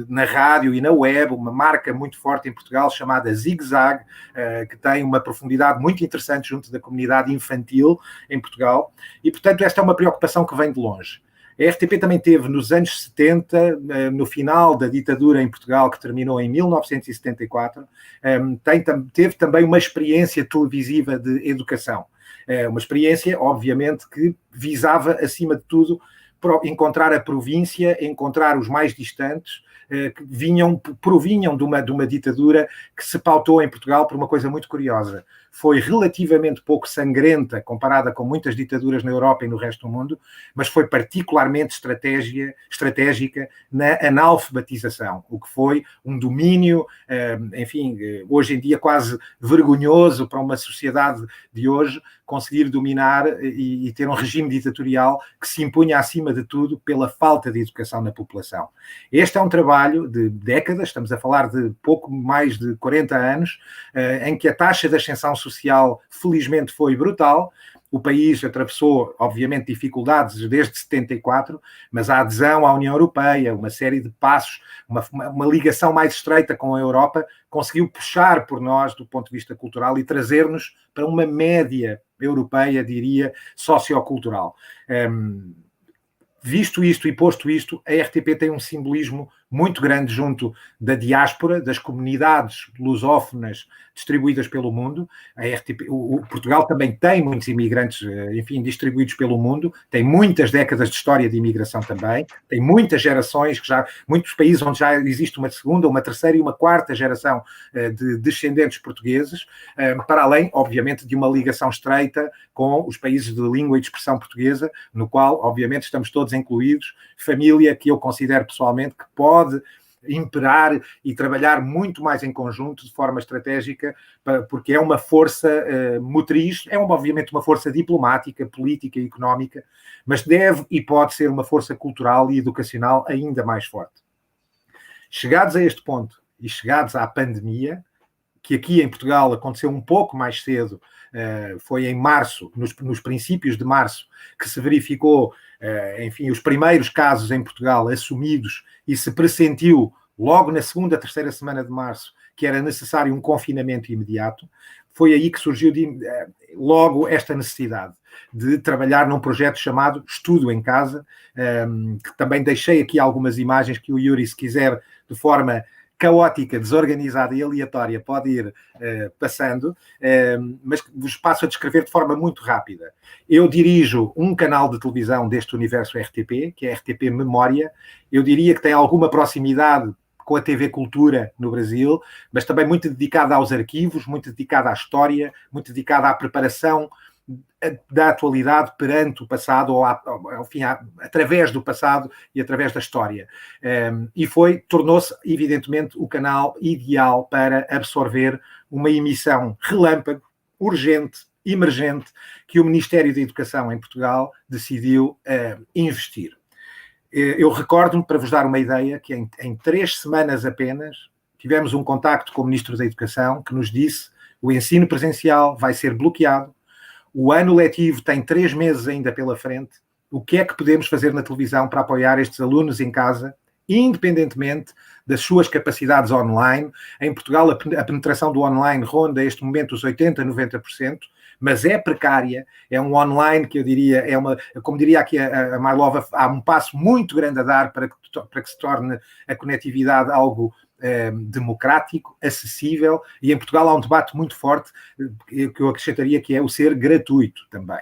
Speaker 3: na rádio e na web, uma marca muito forte em Portugal chamada Zig Zag, que tem uma profundidade muito interessante junto da comunidade infantil em Portugal. E, portanto, esta é uma preocupação que vem de longe. A RTP também teve, nos anos 70, no final da ditadura em Portugal, que terminou em 1974, teve também uma experiência televisiva de educação. Uma experiência, obviamente, que visava, acima de tudo, encontrar a província, encontrar os mais distantes, que provinham de uma ditadura que se pautou em Portugal por uma coisa muito curiosa. foi relativamente pouco sangrenta comparada com muitas ditaduras na Europa e no resto do mundo, mas foi particularmente estratégica na analfabetização, o que foi um domínio, enfim, hoje em dia quase vergonhoso para uma sociedade de hoje, conseguir dominar e ter um regime ditatorial que se impunha acima de tudo pela falta de educação na população. Este é um trabalho de décadas, estamos a falar de pouco mais de 40 anos, em que a taxa de ascensão social felizmente foi brutal. O país atravessou, obviamente, dificuldades desde 74, mas a adesão à União Europeia, uma série de passos, uma ligação mais estreita com a Europa, conseguiu puxar por nós, do ponto de vista cultural, e trazer-nos para uma média europeia, diria, sociocultural. Visto isto e posto isto, a RTP tem um simbolismo muito grande junto da diáspora, das comunidades lusófonas distribuídas pelo mundo. A RTP, Portugal também tem muitos imigrantes, enfim, distribuídos pelo mundo, tem muitas décadas de história de imigração também, tem muitas gerações, muitos países onde já existe uma segunda, uma terceira e uma quarta geração de descendentes portugueses, para além, obviamente, de uma ligação estreita com os países de língua e de expressão portuguesa, no qual, obviamente, estamos todos incluídos, família que eu considero pessoalmente que pode imperar e trabalhar muito mais em conjunto, de forma estratégica, porque é uma força motriz, obviamente uma força diplomática, política e económica, mas deve e pode ser uma força cultural e educacional ainda mais forte. Chegados a este ponto e chegados à pandemia, que aqui em Portugal aconteceu um pouco mais cedo, foi em março, nos princípios de março, que se verificou, enfim, os primeiros casos em Portugal assumidos e se pressentiu logo na segunda, terceira semana de março que era necessário um confinamento imediato. Foi aí que surgiu logo esta necessidade de trabalhar num projeto chamado Estudo em Casa, que também deixei aqui algumas imagens que o Yuri, se quiser, de forma caótica, desorganizada e aleatória, pode ir passando, mas vos passo a descrever de forma muito rápida. Eu dirijo um canal de televisão deste universo RTP, que é a RTP Memória. Eu diria que tem alguma proximidade com a TV Cultura no Brasil, mas também muito dedicada aos arquivos, muito dedicada à história, muito dedicada à preparação da atualidade perante o passado, ou enfim, através do passado e através da história. E tornou-se, evidentemente, o canal ideal para absorver uma emissão relâmpago, urgente, emergente, que o Ministério da Educação em Portugal decidiu investir. Eu recordo-me, para vos dar uma ideia, que em 3 semanas apenas tivemos um contacto com o Ministro da Educação que nos disse: o ensino presencial vai ser bloqueado, o ano letivo tem 3 meses ainda pela frente, o que é que podemos fazer na televisão para apoiar estes alunos em casa, independentemente das suas capacidades online? Em Portugal, a penetração do online ronda este momento os 80%, 90%, mas é precária, é um online que eu diria, como diria aqui a Mailova, há um passo muito grande a dar para que se torne a conectividade algo democrático, acessível, e em Portugal há um debate muito forte, que eu acrescentaria, que é o ser gratuito também.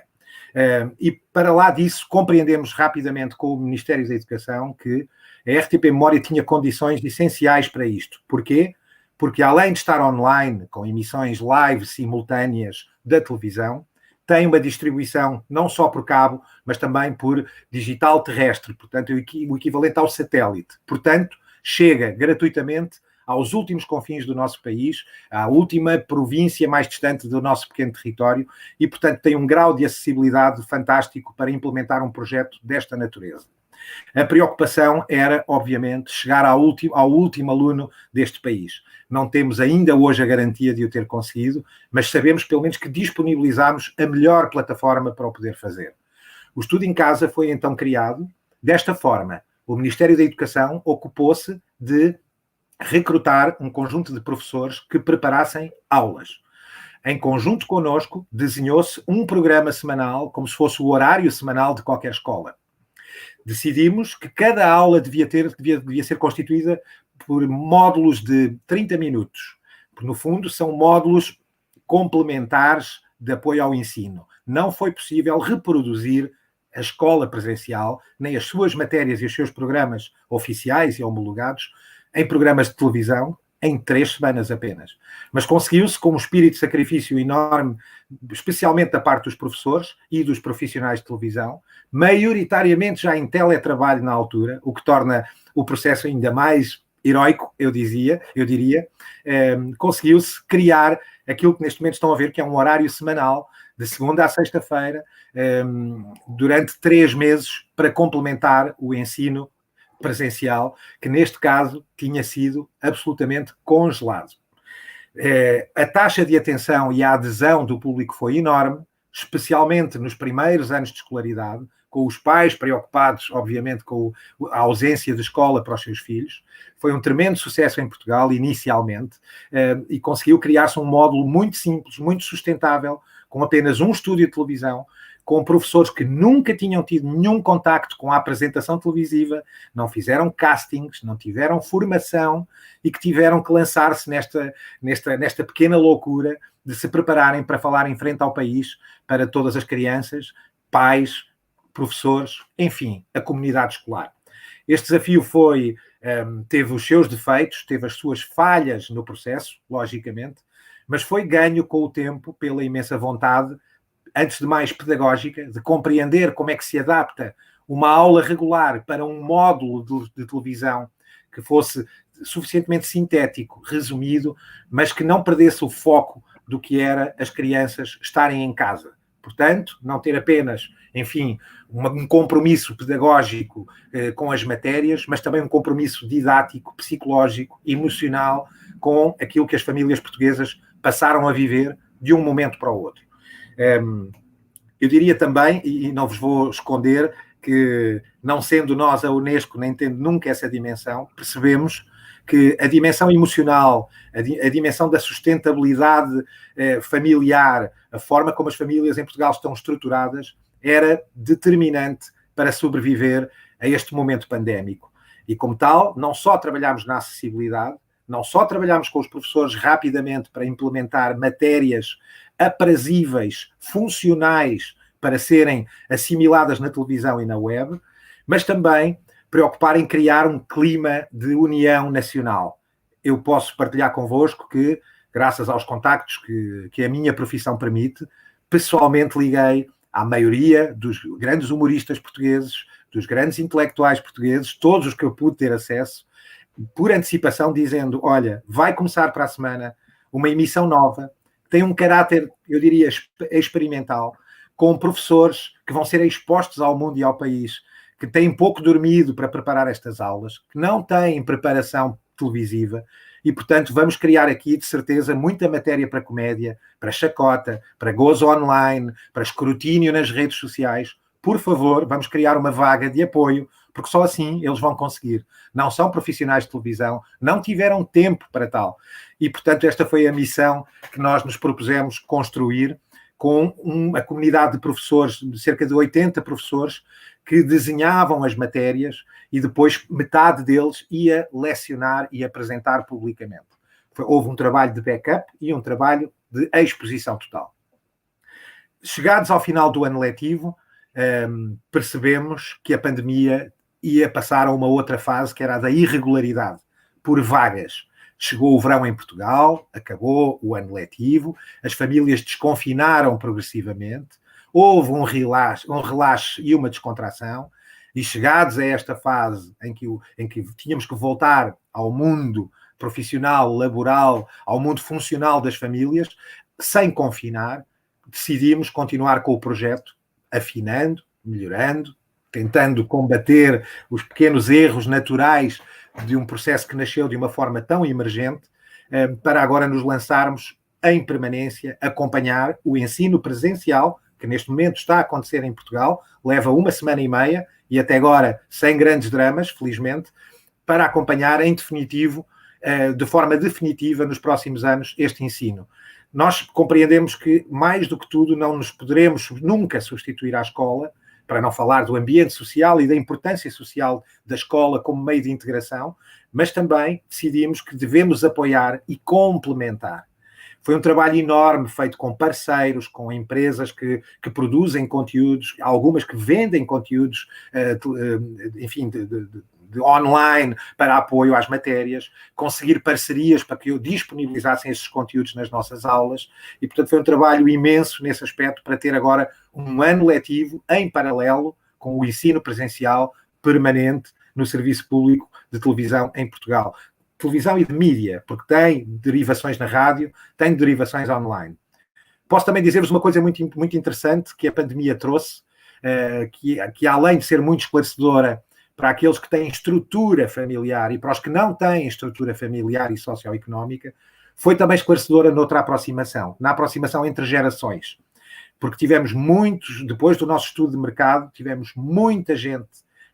Speaker 3: E para lá disso, compreendemos rapidamente com o Ministério da Educação que a RTP Memória tinha condições essenciais para isto. Porquê? Porque além de estar online, com emissões live simultâneas da televisão, tem uma distribuição não só por cabo, mas também por digital terrestre, portanto, o equivalente ao satélite. Portanto, chega gratuitamente aos últimos confins do nosso país, à última província mais distante do nosso pequeno território e, portanto, tem um grau de acessibilidade fantástico para implementar um projeto desta natureza. A preocupação era, obviamente, chegar ao último aluno deste país. Não temos ainda hoje a garantia de o ter conseguido, mas sabemos, pelo menos, que disponibilizámos a melhor plataforma para o poder fazer. O Estudo em Casa foi, então, criado desta forma. O Ministério da Educação ocupou-se de recrutar um conjunto de professores que preparassem aulas. Em conjunto connosco, desenhou-se um programa semanal, como se fosse o horário semanal de qualquer escola. Decidimos que cada aula devia ser constituída por módulos de 30 minutos. Porque, no fundo, são módulos complementares de apoio ao ensino. Não foi possível reproduzir a escola presencial, nem as suas matérias e os seus programas oficiais e homologados, em programas de televisão, em 3 semanas apenas. Mas conseguiu-se com um espírito de sacrifício enorme, especialmente da parte dos professores e dos profissionais de televisão, maioritariamente já em teletrabalho na altura, o que torna o processo ainda mais heroico, eu diria. Conseguiu-se criar aquilo que neste momento estão a ver, que é um horário semanal, de segunda à sexta-feira, durante 3 meses, para complementar o ensino presencial, que neste caso tinha sido absolutamente congelado. A taxa de atenção e a adesão do público foi enorme, especialmente nos primeiros anos de escolaridade, com os pais preocupados, obviamente, com a ausência de escola para os seus filhos. Foi um tremendo sucesso em Portugal, inicialmente, e conseguiu criar-se um módulo muito simples, muito sustentável, com apenas um estúdio de televisão, com professores que nunca tinham tido nenhum contacto com a apresentação televisiva, não fizeram castings, não tiveram formação e que tiveram que lançar-se nesta pequena loucura de se prepararem para falar em frente ao país, para todas as crianças, pais, professores, enfim, a comunidade escolar. Este desafio teve os seus defeitos, teve as suas falhas no processo, logicamente, mas foi ganho com o tempo pela imensa vontade, antes de mais pedagógica, de compreender como é que se adapta uma aula regular para um módulo de televisão que fosse suficientemente sintético, resumido, mas que não perdesse o foco do que era as crianças estarem em casa. Portanto, não ter apenas, enfim, um compromisso pedagógico com as matérias, mas também um compromisso didático, psicológico, emocional com aquilo que as famílias portuguesas passaram a viver de um momento para o outro. Eu diria também, e não vos vou esconder, que não sendo nós a Unesco, nem tendo nunca essa dimensão, percebemos que a dimensão emocional, a dimensão da sustentabilidade familiar, a forma como as famílias em Portugal estão estruturadas, era determinante para sobreviver a este momento pandémico. E como tal, não só trabalhámos na acessibilidade, não só trabalhámos com os professores rapidamente para implementar matérias aprazíveis, funcionais, para serem assimiladas na televisão e na web, mas também preocupar em criar um clima de união nacional. Eu posso partilhar convosco que, graças aos contactos que a minha profissão permite, pessoalmente liguei à maioria dos grandes humoristas portugueses, dos grandes intelectuais portugueses, todos os que eu pude ter acesso, por antecipação, dizendo, olha, vai começar para a semana uma emissão nova, tem um caráter, eu diria, experimental, com professores que vão ser expostos ao mundo e ao país, que têm pouco dormido para preparar estas aulas, que não têm preparação televisiva, e, portanto, vamos criar aqui, de certeza, muita matéria para comédia, para chacota, para gozo online, para escrutínio nas redes sociais. Por favor, vamos criar uma vaga de apoio, porque só assim eles vão conseguir. Não são profissionais de televisão, não tiveram tempo para tal. E, portanto, esta foi a missão que nós nos propusemos construir com uma comunidade de professores, de cerca de 80 professores, que desenhavam as matérias e depois metade deles ia lecionar e apresentar publicamente. Houve um trabalho de backup e um trabalho de exposição total. Chegados ao final do ano letivo, percebemos que a pandemia ia passar a uma outra fase, que era a da irregularidade, por vagas. Chegou o verão em Portugal, acabou o ano letivo, as famílias desconfinaram progressivamente, houve um relaxe e uma descontração, e chegados a esta fase em que tínhamos que voltar ao mundo profissional, laboral, ao mundo funcional das famílias, sem confinar, decidimos continuar com o projeto, afinando, melhorando, tentando combater os pequenos erros naturais de um processo que nasceu de uma forma tão emergente, para agora nos lançarmos em permanência, acompanhar o ensino presencial, que neste momento está a acontecer em Portugal, leva 1 semana e meia, e até agora sem grandes dramas, felizmente, para acompanhar em definitivo, de forma definitiva, nos próximos anos, este ensino. Nós compreendemos que, mais do que tudo, não nos poderemos nunca substituir à escola, para não falar do ambiente social e da importância social da escola como meio de integração, mas também decidimos que devemos apoiar e complementar. Foi um trabalho enorme feito com parceiros, com empresas que produzem conteúdos, algumas que vendem conteúdos, enfim, de online para apoio às matérias, conseguir parcerias para que disponibilizassem esses conteúdos nas nossas aulas, e, portanto, foi um trabalho imenso nesse aspecto para ter agora um ano letivo em paralelo com o ensino presencial permanente no serviço público de televisão em Portugal. Televisão e de mídia, porque tem derivações na rádio, tem derivações online. Posso também dizer-vos uma coisa muito, muito interessante que a pandemia trouxe, que além de ser muito esclarecedora para aqueles que têm estrutura familiar e para os que não têm estrutura familiar e socioeconómica, foi também esclarecedora noutra aproximação, na aproximação entre gerações. Porque tivemos muitos, depois do nosso estudo de mercado, tivemos muita gente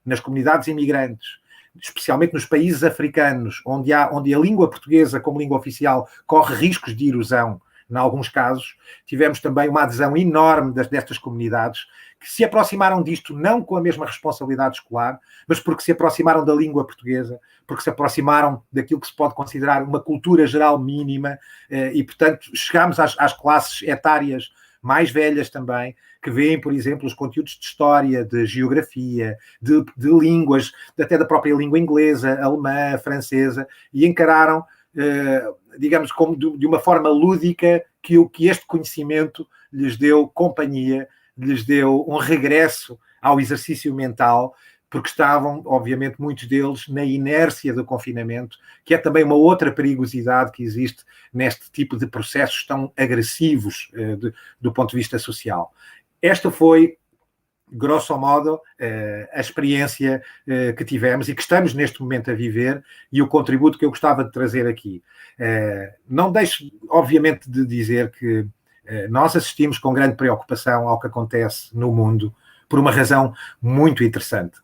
Speaker 3: nas comunidades imigrantes, especialmente nos países africanos, onde a língua portuguesa como língua oficial corre riscos de erosão, em alguns casos. Tivemos também uma adesão enorme destas comunidades que se aproximaram disto não com a mesma responsabilidade escolar, mas porque se aproximaram da língua portuguesa, porque se aproximaram daquilo que se pode considerar uma cultura geral mínima e, portanto, chegámos às classes etárias mais velhas também, que veem, por exemplo, os conteúdos de história, de geografia, de línguas, até da própria língua inglesa, alemã, francesa, e encararam, digamos, como de uma forma lúdica, que este conhecimento lhes deu companhia, lhes deu um regresso ao exercício mental, porque estavam, obviamente, muitos deles na inércia do confinamento, que é também uma outra perigosidade que existe neste tipo de processos tão agressivos do ponto de vista social. Esta foi, grosso modo, a experiência que tivemos e que estamos neste momento a viver, e o contributo que eu gostava de trazer aqui. Não deixo, obviamente, de dizer que nós assistimos com grande preocupação ao que acontece no mundo, por uma razão muito interessante.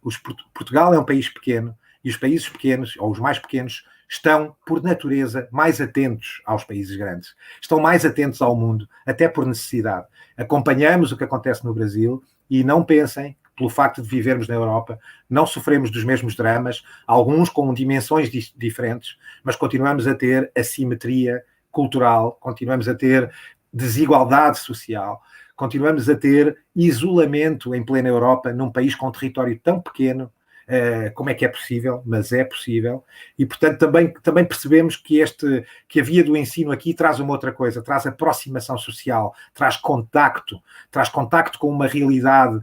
Speaker 3: Portugal é um país pequeno, e os países pequenos, ou os mais pequenos, estão, por natureza, mais atentos aos países grandes. Estão mais atentos ao mundo, até por necessidade. Acompanhamos o que acontece no Brasil e não pensem, pelo facto de vivermos na Europa, não sofremos dos mesmos dramas, alguns com dimensões diferentes, mas continuamos a ter assimetria cultural, continuamos a ter desigualdade social, continuamos a ter isolamento em plena Europa, num país com um território tão pequeno. Como é que é possível? Mas é possível. E, portanto, também percebemos que a via do ensino aqui traz uma outra coisa, traz aproximação social, traz contacto com uma realidade,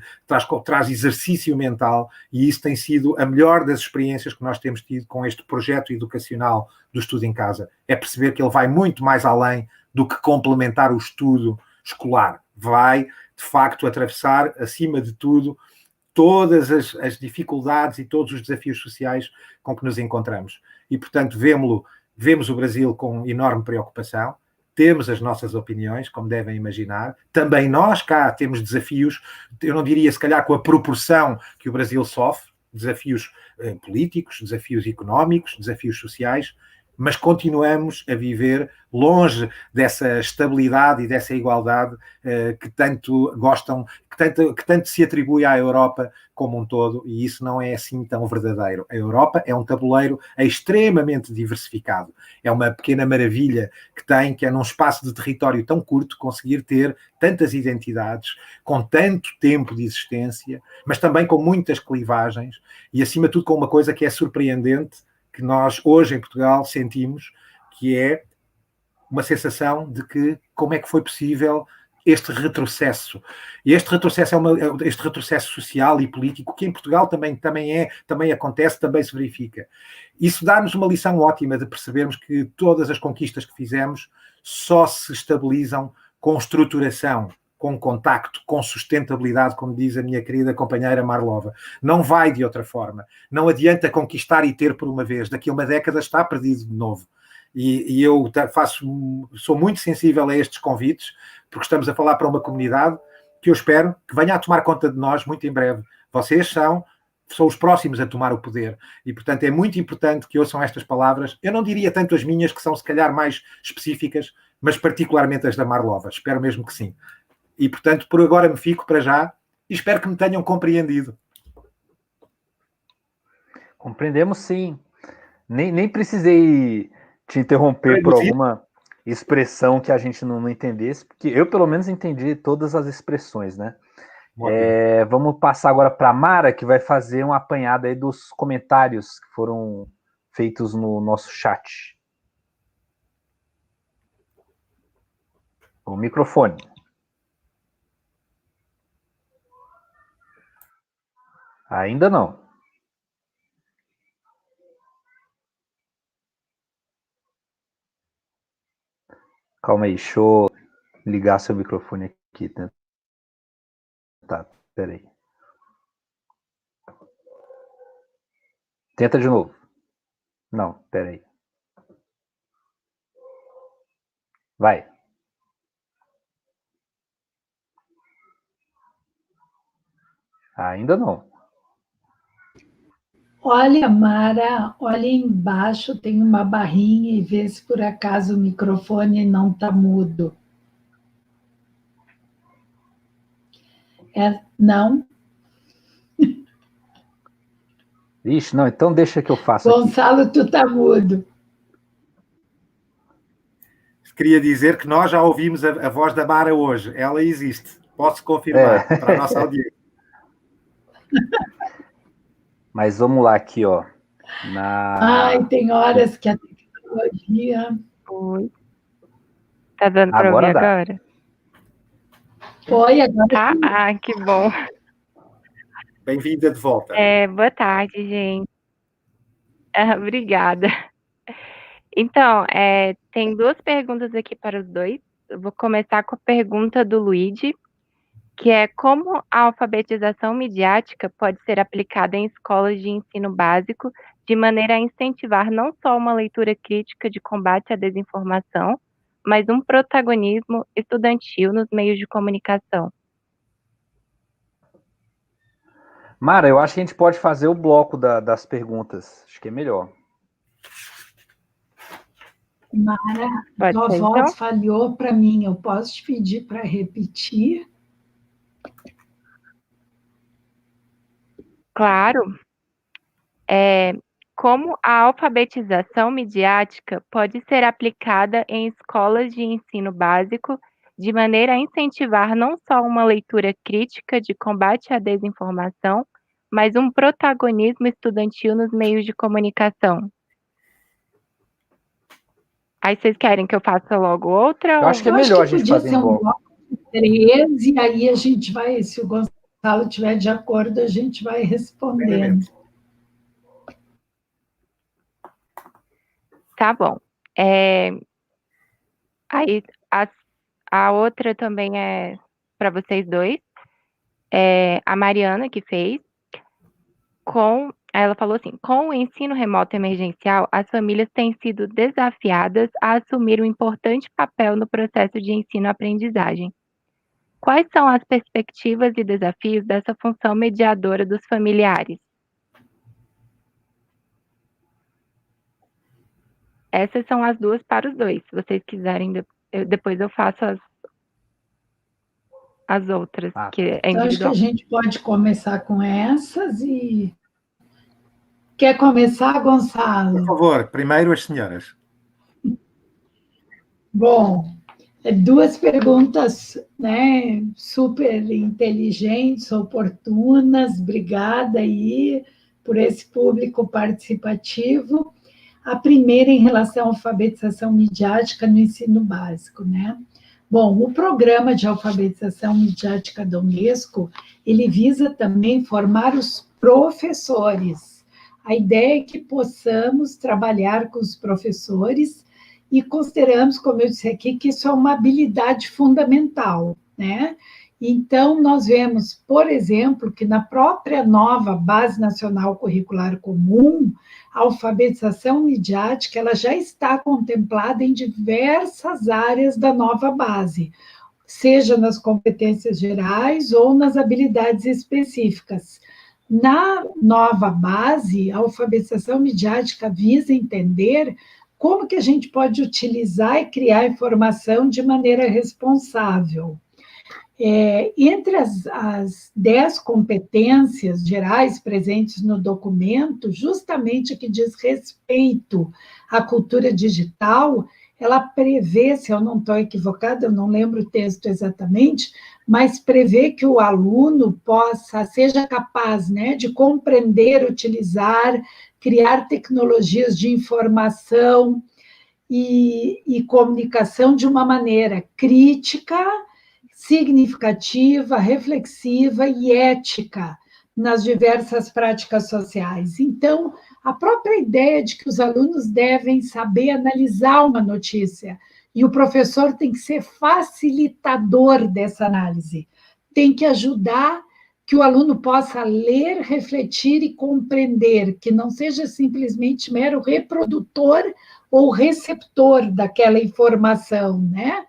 Speaker 3: traz exercício mental, e isso tem sido a melhor das experiências que nós temos tido com este projeto educacional do estudo em casa. É perceber que ele vai muito mais além do que complementar o estudo escolar. Vai, de facto, atravessar, acima de tudo, todas as dificuldades e todos os desafios sociais com que nos encontramos. E, portanto, vemos o Brasil com enorme preocupação, temos as nossas opiniões, como devem imaginar. Também nós cá temos desafios, eu não diria se calhar com a proporção que o Brasil sofre, desafios políticos, desafios económicos, desafios sociais, mas continuamos a viver longe dessa estabilidade e dessa igualdade que tanto gostam, que tanto se atribui à Europa como um todo, e isso não é assim tão verdadeiro. A Europa é um tabuleiro extremamente diversificado. É uma pequena maravilha que é num espaço de território tão curto, conseguir ter tantas identidades, com tanto tempo de existência, mas também com muitas clivagens, e acima de tudo com uma coisa que é surpreendente, que nós hoje em Portugal sentimos, que é uma sensação de que como é que foi possível este retrocesso. E este retrocesso este retrocesso social e político, que em Portugal também acontece, também se verifica. Isso dá-nos uma lição ótima de percebermos que todas as conquistas que fizemos só se estabilizam com estruturação, com contacto, com sustentabilidade, como diz a minha querida companheira Marlova. Não vai de outra forma. Não adianta conquistar e ter por uma vez. Daqui a uma década está perdido de novo. E eu sou muito sensível a estes convites, porque estamos a falar para uma comunidade que eu espero que venha a tomar conta de nós muito em breve. Vocês são os próximos a tomar o poder. E, portanto, é muito importante que ouçam estas palavras. Eu não diria tanto as minhas, que são se calhar mais específicas, mas particularmente as da Marlova. Espero mesmo que sim. E, portanto, por agora me fico para já e espero que me tenham compreendido.
Speaker 1: Compreendemos, sim. Nem precisei te interromper por alguma expressão que a gente não entendesse, porque eu, pelo menos, entendi todas as expressões, né? Vamos passar agora para a Mara, que vai fazer um apanhado aí dos comentários que foram feitos no nosso chat. O microfone. Ainda não. Calma aí, deixa eu ligar seu microfone aqui. Tá, peraí. Tenta de novo. Não, peraí. Vai. Ainda não.
Speaker 2: Olha, Mara, olha embaixo, tem uma barrinha e vê se por acaso o microfone não está mudo. Não?
Speaker 1: Ixi, não, então deixa que eu faço
Speaker 2: Gonçalo,
Speaker 1: aqui.
Speaker 2: tu está mudo.
Speaker 3: Queria dizer que nós já ouvimos a voz da Mara hoje. Ela existe. Posso confirmar para a nossa audiência.
Speaker 1: Mas vamos lá aqui, ó.
Speaker 2: Ai, tem horas que a tecnologia...
Speaker 4: Oi. Tá dando para ouvir agora?
Speaker 2: Oi, agora
Speaker 4: tá?
Speaker 2: sim.
Speaker 4: Ah, que bom.
Speaker 3: Bem-vinda de volta.
Speaker 4: Boa tarde, gente. Obrigada. Então, tem duas perguntas aqui para os dois. Eu vou começar com a pergunta do Luigi, que é como a alfabetização midiática pode ser aplicada em escolas de ensino básico de maneira a incentivar não só uma leitura crítica de combate à desinformação, mas um protagonismo estudantil nos meios de comunicação.
Speaker 1: Mara, eu acho que a gente pode fazer o bloco das perguntas. Acho que é melhor.
Speaker 2: Mara, tua voz falhou para mim. Eu posso te pedir para repetir?
Speaker 4: Claro. Como a alfabetização midiática pode ser aplicada em escolas de ensino básico de maneira a incentivar não só uma leitura crítica de combate à desinformação, mas um protagonismo estudantil nos meios de comunicação. Aí vocês querem que eu faça logo outra?
Speaker 1: Eu acho que é melhor a gente fazer um bloco
Speaker 2: de 3, e aí a gente vai, se o Gonçalo estiver de acordo, a gente vai respondendo.
Speaker 4: Tá bom. Aí a outra também é para vocês dois. A Mariana que fez. Ela falou assim: com o ensino remoto emergencial, as famílias têm sido desafiadas a assumir um importante papel no processo de ensino-aprendizagem. Quais são as perspectivas e desafios dessa função mediadora dos familiares? Essas são as duas para os dois. Se vocês quiserem, depois eu faço as outras, que é individual.
Speaker 2: Então, acho que a gente pode começar com essas e... Quer começar, Gonçalo?
Speaker 3: Por favor, primeiro as senhoras.
Speaker 2: Bom, duas perguntas, né, super inteligentes, oportunas. Obrigada aí por esse público participativo. A primeira em relação à alfabetização midiática no ensino básico, né? Bom, o programa de alfabetização midiática da Unesco, ele visa também formar os professores. A ideia é que possamos trabalhar com os professores e consideramos, como eu disse aqui, que isso é uma habilidade fundamental, né? Então, nós vemos, por exemplo, que na própria nova Base Nacional Curricular Comum, a alfabetização midiática ela já está contemplada em diversas áreas da nova base, seja nas competências gerais ou nas habilidades específicas. Na nova base, a alfabetização midiática visa entender como que a gente pode utilizar e criar informação de maneira responsável. Entre as 10 competências gerais presentes no documento, justamente a que diz respeito à cultura digital, ela prevê, se eu não estou equivocada, eu não lembro o texto exatamente, mas prevê que o aluno seja capaz, né, de compreender, utilizar, criar tecnologias de informação e comunicação de uma maneira crítica, significativa, reflexiva e ética nas diversas práticas sociais. Então, a própria ideia de que os alunos devem saber analisar uma notícia e o professor tem que ser facilitador dessa análise, tem que ajudar que o aluno possa ler, refletir e compreender, que não seja simplesmente mero reprodutor ou receptor daquela informação, né?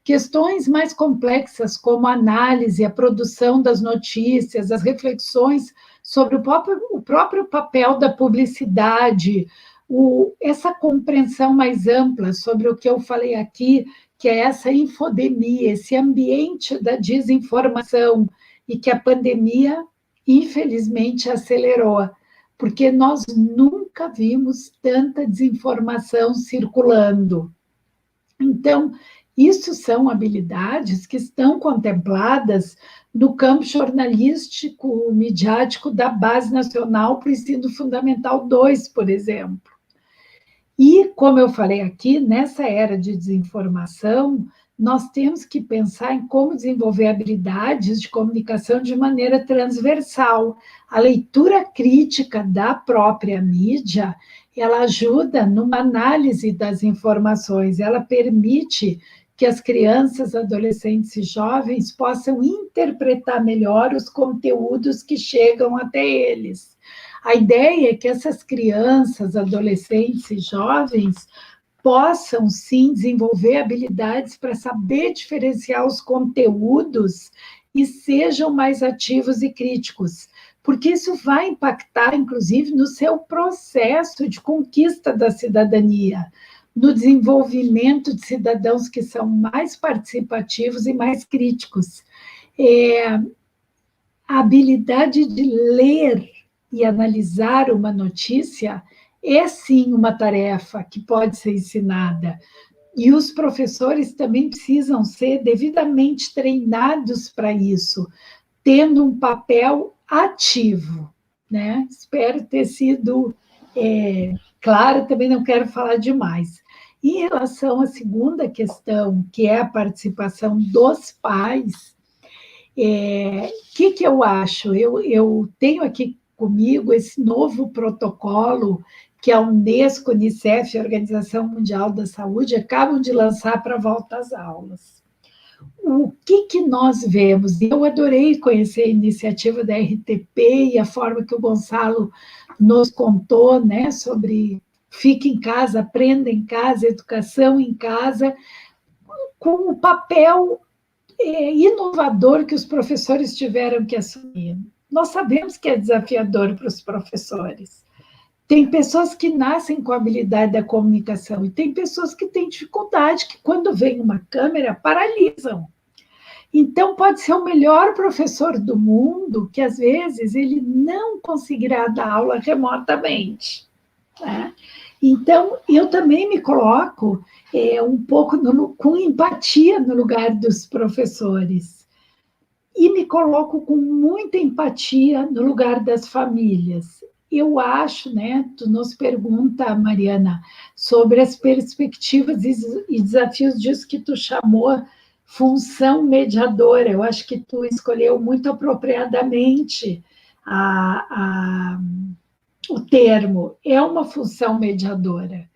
Speaker 2: Questões mais complexas, como a análise, a produção das notícias, as reflexões sobre o próprio papel da publicidade, essa compreensão mais ampla sobre o que eu falei aqui, que é essa infodemia, esse ambiente da desinformação, e que a pandemia, infelizmente, acelerou, porque nós nunca vimos tanta desinformação circulando. Então, isso são habilidades que estão contempladas no campo jornalístico, midiático da Base Nacional para o Ensino Fundamental 2, por exemplo. E, como eu falei aqui, nessa era de desinformação, nós temos que pensar em como desenvolver habilidades de comunicação de maneira transversal. A leitura crítica da própria mídia, ela ajuda numa análise das informações, ela permite que as crianças, adolescentes e jovens possam interpretar melhor os conteúdos que chegam até eles. A ideia é que essas crianças, adolescentes e jovens possam, sim, desenvolver habilidades para saber diferenciar os conteúdos e sejam mais ativos e críticos, porque isso vai impactar, inclusive, no seu processo de conquista da cidadania, no desenvolvimento de cidadãos que são mais participativos e mais críticos. A habilidade de ler e analisar uma notícia é, sim, uma tarefa que pode ser ensinada. E os professores também precisam ser devidamente treinados para isso, tendo um papel ativo, né? Espero ter sido clara, também não quero falar demais. Em relação à segunda questão, que é a participação dos pais, que eu acho? Eu tenho aqui comigo esse novo protocolo que a Unesco, Unicef e a Organização Mundial da Saúde acabam de lançar para a volta às aulas. O que nós vemos? Eu adorei conhecer a iniciativa da RTP e a forma que o Gonçalo nos contou, né, sobre fique em casa, aprenda em casa, educação em casa, com o papel inovador que os professores tiveram que assumir. Nós sabemos que é desafiador para os professores. Tem pessoas que nascem com a habilidade da comunicação e tem pessoas que têm dificuldade, que quando vem uma câmera, paralisam. Então, pode ser o melhor professor do mundo, que às vezes ele não conseguirá dar aula remotamente, né? Então, eu também me coloco um pouco com empatia no lugar dos professores. E me coloco com muita empatia no lugar das famílias. Eu acho, né, tu nos pergunta, Mariana, sobre as perspectivas e desafios disso que tu chamou função mediadora. Eu acho que tu escolheu muito apropriadamente o termo. É uma função mediadora,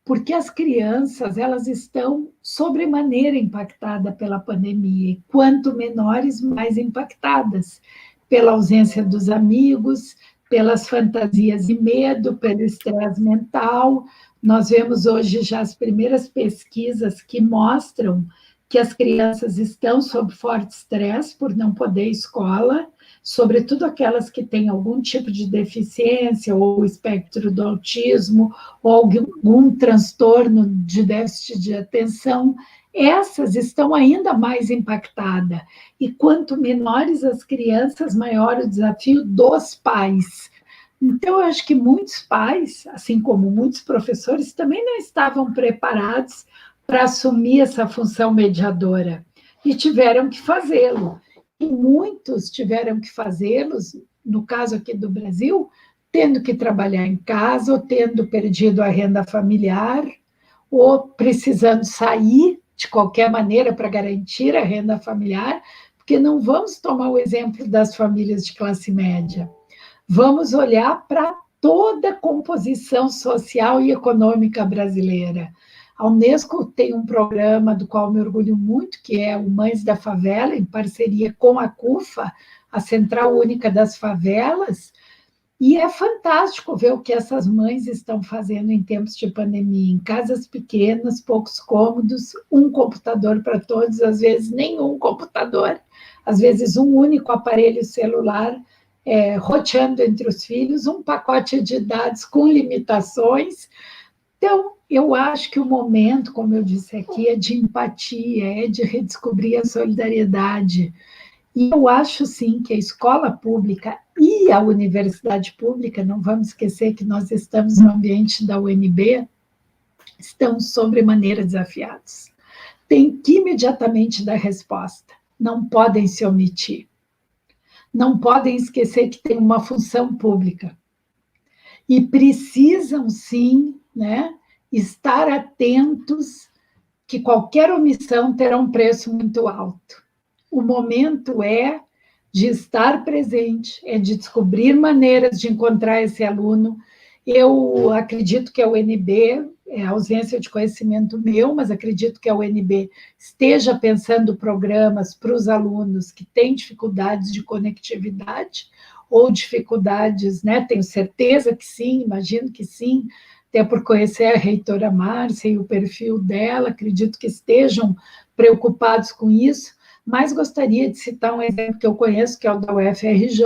Speaker 2: porque as crianças, elas estão sobremaneira impactadas pela pandemia, e quanto menores, mais impactadas pela ausência dos amigos, pelas fantasias e medo, pelo estresse mental. Nós vemos hoje já as primeiras pesquisas que mostram que as crianças estão sob forte estresse por não poder ir à escola, sobretudo aquelas que têm algum tipo de deficiência, ou espectro do autismo, ou algum transtorno de déficit de atenção, essas estão ainda mais impactadas. E quanto menores as crianças, maior o desafio dos pais. Então, eu acho que muitos pais, assim como muitos professores, também não estavam preparados para assumir essa função mediadora, e tiveram que fazê-lo. E muitos tiveram que fazê-los, no caso aqui do Brasil, tendo que trabalhar em casa, ou tendo perdido a renda familiar, ou precisando sair de qualquer maneira para garantir a renda familiar, porque não vamos tomar o exemplo das famílias de classe média. Vamos olhar para toda a composição social e econômica brasileira. A Unesco tem um programa do qual me orgulho muito, que é o Mães da Favela, em parceria com a CUFA, a Central Única das Favelas, e é fantástico ver o que essas mães estão fazendo em tempos de pandemia, em casas pequenas, poucos cômodos, um computador para todos, às vezes nenhum computador, às vezes um único aparelho celular, roteando entre os filhos, um pacote de dados com limitações. Então, eu acho que o momento, como eu disse aqui, é de empatia, é de redescobrir a solidariedade. E eu acho, sim, que a escola pública e a universidade pública, não vamos esquecer que nós estamos no ambiente da UNB, estão sobremaneira desafiados. Tem que imediatamente dar resposta, não podem se omitir. Não podem esquecer que tem uma função pública. E precisam, sim, né, estar atentos que qualquer omissão terá um preço muito alto. O momento é de estar presente, é de descobrir maneiras de encontrar esse aluno. Eu acredito que a UNB, é ausência de conhecimento meu, mas acredito que a UNB esteja pensando programas para os alunos que têm dificuldades de conectividade ou dificuldades, né? Tenho certeza que sim, imagino que sim, até por conhecer a reitora Márcia e o perfil dela, acredito que estejam preocupados com isso, mas gostaria de citar um exemplo que eu conheço, que é o da UFRJ,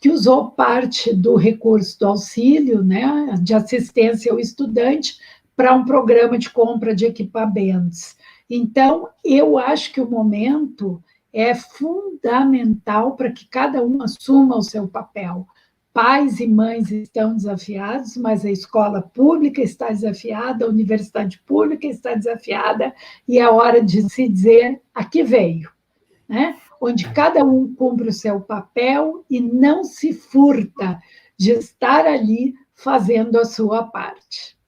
Speaker 2: que usou parte do recurso do auxílio, né, de assistência ao estudante, para um programa de compra de equipamentos. Então, eu acho que o momento é fundamental para que cada um assuma o seu papel. Pais e mães estão desafiados, mas a escola pública está desafiada, a universidade pública está desafiada, e é hora de se dizer, aqui veio, né? Onde cada um cumpre o seu papel e não se furta de estar ali fazendo a sua parte.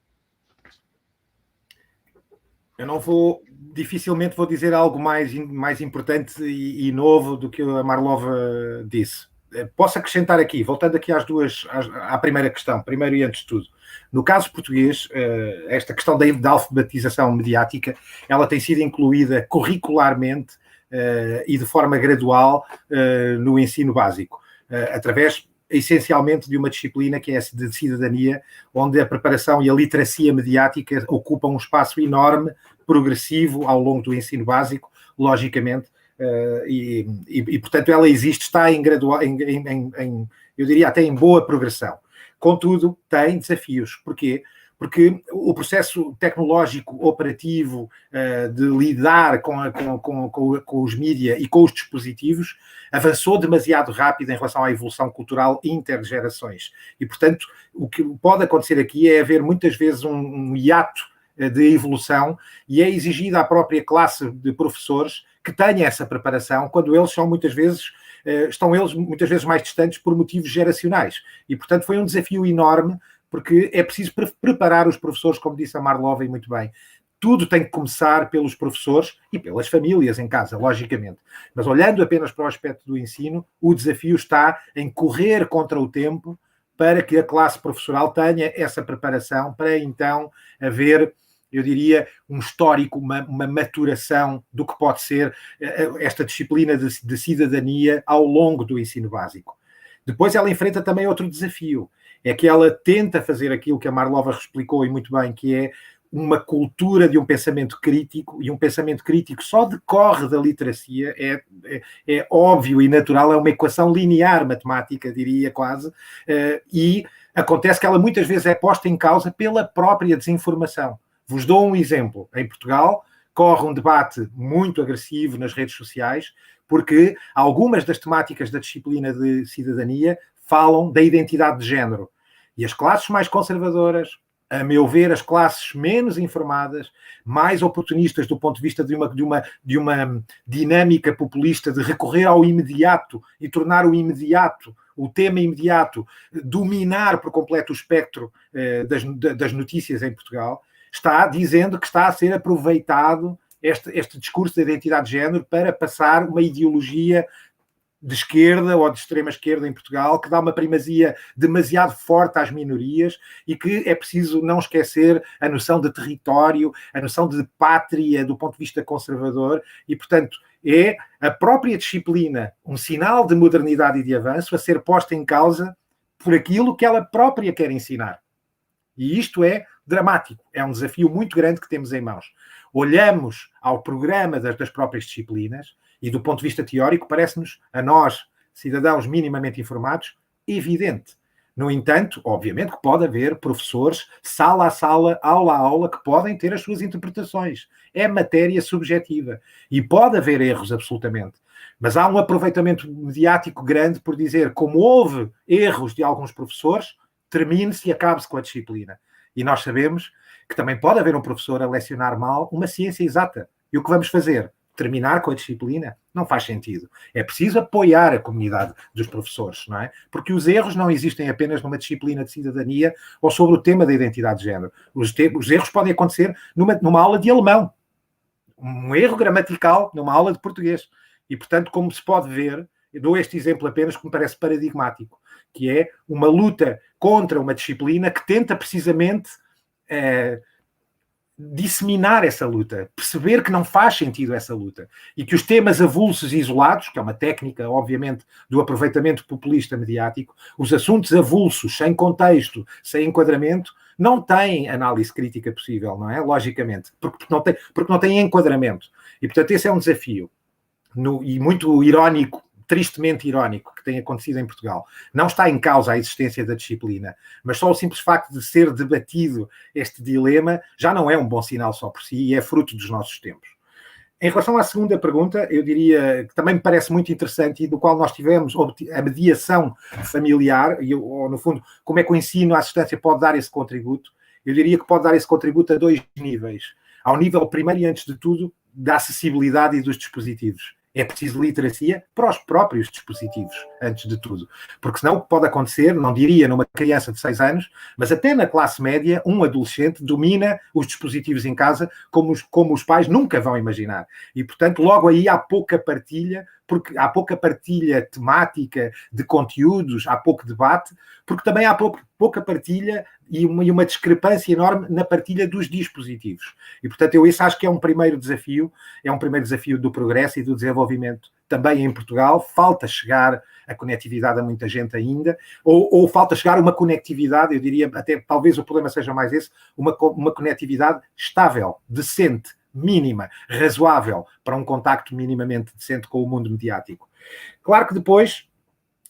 Speaker 3: Eu não vou, dificilmente vou dizer algo mais importante e novo do que a Marlova disse. Posso acrescentar aqui, voltando aqui à primeira questão, primeiro e antes de tudo. No caso português, esta questão da alfabetização mediática, ela tem sido incluída curricularmente e de forma gradual no ensino básico, através essencialmente de uma disciplina que é a de cidadania, onde a preparação e a literacia mediática ocupam um espaço enorme, progressivo ao longo do ensino básico, logicamente, e portanto ela existe, está eu diria até em boa progressão. Contudo, tem desafios. Porquê? Porque o processo tecnológico operativo de lidar com os mídia e com os dispositivos avançou demasiado rápido em relação à evolução cultural intergerações. E, portanto, o que pode acontecer aqui é haver muitas vezes um hiato de evolução, e é exigida à própria classe de professores que tenha essa preparação, quando eles são muitas vezes mais distantes por motivos geracionais. E, portanto, foi um desafio enorme, porque é preciso preparar os professores, como disse a Marlova e muito bem. Tudo tem que começar pelos professores e pelas famílias em casa, logicamente. Mas olhando apenas para o aspecto do ensino, o desafio está em correr contra o tempo para que a classe professoral tenha essa preparação, para então haver, eu diria, um histórico, uma maturação do que pode ser esta disciplina de cidadania ao longo do ensino básico. Depois ela enfrenta também outro desafio, é que ela tenta fazer aquilo que a Marlova explicou e muito bem, que é uma cultura de um pensamento crítico, e um pensamento crítico só decorre da literacia, é óbvio e natural, é uma equação linear matemática, diria quase, e acontece que ela muitas vezes é posta em causa pela própria desinformação. Vos dou um exemplo. Em Portugal corre um debate muito agressivo nas redes sociais, porque algumas das temáticas da disciplina de cidadania falam da identidade de género. E as classes mais conservadoras, a meu ver, as classes menos informadas, mais oportunistas do ponto de vista de uma dinâmica populista de recorrer ao imediato e tornar o imediato, o tema imediato, dominar por completo o espectro das notícias em Portugal, está dizendo que está a ser aproveitado este discurso da identidade de género para passar uma ideologia de esquerda ou de extrema esquerda em Portugal, que dá uma primazia demasiado forte às minorias e que é preciso não esquecer a noção de território, a noção de pátria do ponto de vista conservador e, portanto, é a própria disciplina, um sinal de modernidade e de avanço a ser posta em causa por aquilo que ela própria quer ensinar. E isto é dramático, é um desafio muito grande que temos em mãos. Olhamos ao programa das próprias disciplinas e, do ponto de vista teórico, parece-nos, a nós, cidadãos minimamente informados, evidente. No entanto, obviamente que pode haver professores, sala a sala, aula a aula, que podem ter as suas interpretações. É matéria subjetiva. E pode haver erros, absolutamente. Mas há um aproveitamento mediático grande por dizer, como houve erros de alguns professores, termine-se e acabe-se com a disciplina. E nós sabemos que também pode haver um professor a lecionar mal uma ciência exata. E o que vamos fazer? Terminar com a disciplina? Não faz sentido. É preciso apoiar a comunidade dos professores, não é? Porque os erros não existem apenas numa disciplina de cidadania ou sobre o tema da identidade de género. Os erros podem acontecer numa aula de alemão. Um erro gramatical numa aula de português. E, portanto, como se pode ver, eu dou este exemplo apenas que me parece paradigmático, que é uma luta contra uma disciplina que tenta precisamente disseminar essa luta, perceber que não faz sentido essa luta e que os temas avulsos e isolados, que é uma técnica, obviamente, do aproveitamento populista mediático, os assuntos avulsos, sem contexto, sem enquadramento, não têm análise crítica possível, não é? Logicamente, porque não têm enquadramento. E, portanto, esse é um desafio. E muito irónico, tristemente irónico, que tem acontecido em Portugal. Não está em causa a existência da disciplina, mas só o simples facto de ser debatido este dilema já não é um bom sinal só por si e é fruto dos nossos tempos. Em relação à segunda pergunta, eu diria que também me parece muito interessante e do qual nós tivemos a mediação familiar, ou no fundo, como é que o ensino à distância pode dar esse contributo. Eu diria que pode dar esse contributo a 2 níveis. Ao nível, primeiro e antes de tudo, da acessibilidade e dos dispositivos. É preciso literacia para os próprios dispositivos, antes de tudo. Porque senão o que pode acontecer, não diria numa criança de 6 anos, mas até na classe média, um adolescente domina os dispositivos em casa como os pais nunca vão imaginar. E, portanto, logo aí há pouca partilha, porque há pouca partilha temática de conteúdos, há pouco debate, porque também há pouca partilha e uma discrepância enorme na partilha dos dispositivos. E, portanto, eu isso acho que é um primeiro desafio do progresso e do desenvolvimento também em Portugal. Falta chegar a conectividade a muita gente ainda, ou falta chegar a uma conectividade, eu diria, até talvez o problema seja mais esse, uma conectividade estável, decente, mínima, razoável, para um contacto minimamente decente com o mundo mediático. Claro que depois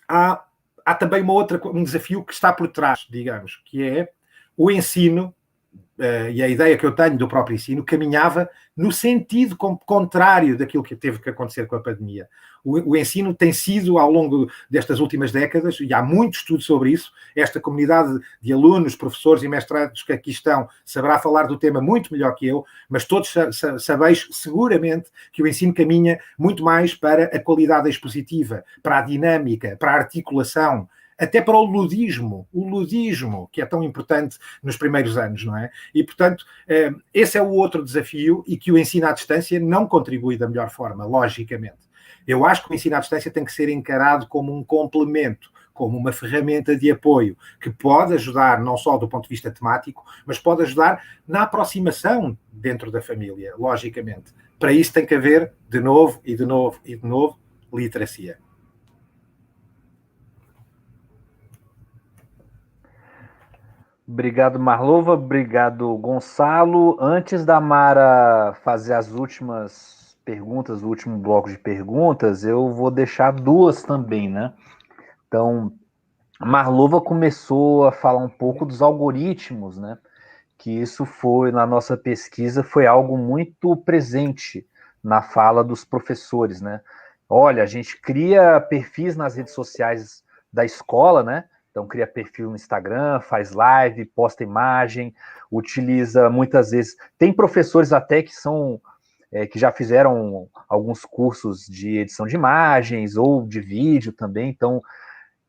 Speaker 3: há também um desafio que está por trás, digamos, que é o ensino, e a ideia que eu tenho do próprio ensino, caminhava no sentido contrário daquilo que teve que acontecer com a pandemia. O ensino tem sido, ao longo destas últimas décadas, e há muito estudo sobre isso, esta comunidade de alunos, professores e mestrados que aqui estão saberá falar do tema muito melhor que eu, mas todos sabeis seguramente que o ensino caminha muito mais para a qualidade expositiva, para a dinâmica, para a articulação, até para o ludismo, que é tão importante nos primeiros anos, não é? E, portanto, esse é o outro desafio e que o ensino à distância não contribui da melhor forma, logicamente. Eu acho que o ensino à distância tem que ser encarado como um complemento, como uma ferramenta de apoio, que pode ajudar não só do ponto de vista temático, mas pode ajudar na aproximação dentro da família, logicamente. Para isso tem que haver, de novo, literacia.
Speaker 1: Obrigado, Marlova. Obrigado, Gonçalo. Antes da Mara fazer as últimas perguntas, o último bloco de perguntas, eu vou deixar 2 também, né? Então, a Marlova começou a falar um pouco dos algoritmos, né? Que isso foi, na nossa pesquisa, foi algo muito presente na fala dos professores, né? Olha, a gente cria perfis nas redes sociais da escola, né? Então, cria perfil no Instagram, faz live, posta imagem, utiliza muitas vezes... Tem professores até que são... que já fizeram alguns cursos de edição de imagens ou de vídeo também, então,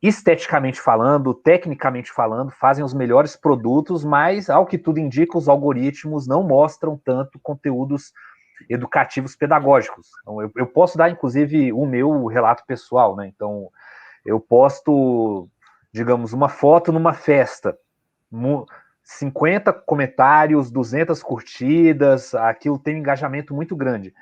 Speaker 1: esteticamente falando, tecnicamente falando, fazem os melhores produtos, mas, ao que tudo indica, os algoritmos não mostram tanto conteúdos educativos pedagógicos. Então, eu posso dar, inclusive, o meu relato pessoal, né? Então, eu posto, digamos, uma foto numa festa, 50 comentários, 200 curtidas, aquilo tem um engajamento muito grande.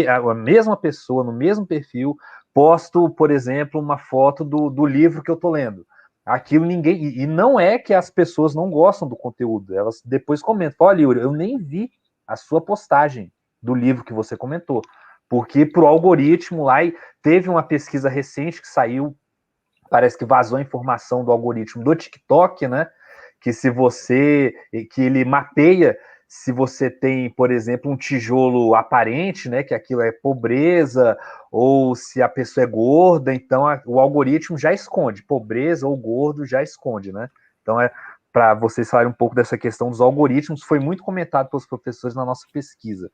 Speaker 1: A mesma pessoa, no mesmo perfil, posto, por exemplo, uma foto do livro que eu estou lendo. Aquilo ninguém... E não é que as pessoas não gostam do conteúdo, elas depois comentam, olha, Yuri, eu nem vi a sua postagem do livro que você comentou, porque pro algoritmo lá, e teve uma pesquisa recente que saiu, parece que vazou a informação do algoritmo do TikTok, né, que que ele mapeia se você tem, por exemplo, um tijolo aparente, né, que aquilo é pobreza, ou se a pessoa é gorda, então o algoritmo já esconde, pobreza ou gordo já esconde, né, então para vocês falarem um pouco dessa questão dos algoritmos, foi muito comentado pelos professores na nossa pesquisa.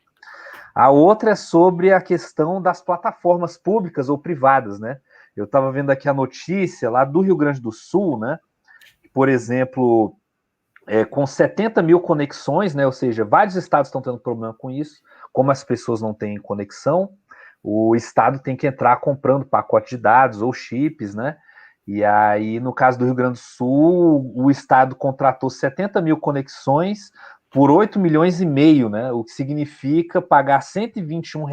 Speaker 1: A outra é sobre a questão das plataformas públicas ou privadas, né? Eu estava vendo aqui a notícia lá do Rio Grande do Sul, né? Por exemplo, com 70 mil conexões, né? Ou seja, vários estados estão tendo problema com isso. Como as pessoas não têm conexão, o estado tem que entrar comprando pacote de dados ou chips, né? E aí, no caso do Rio Grande do Sul, o estado contratou 70 mil conexões por 8 milhões e meio, né? O que significa pagar R$ 121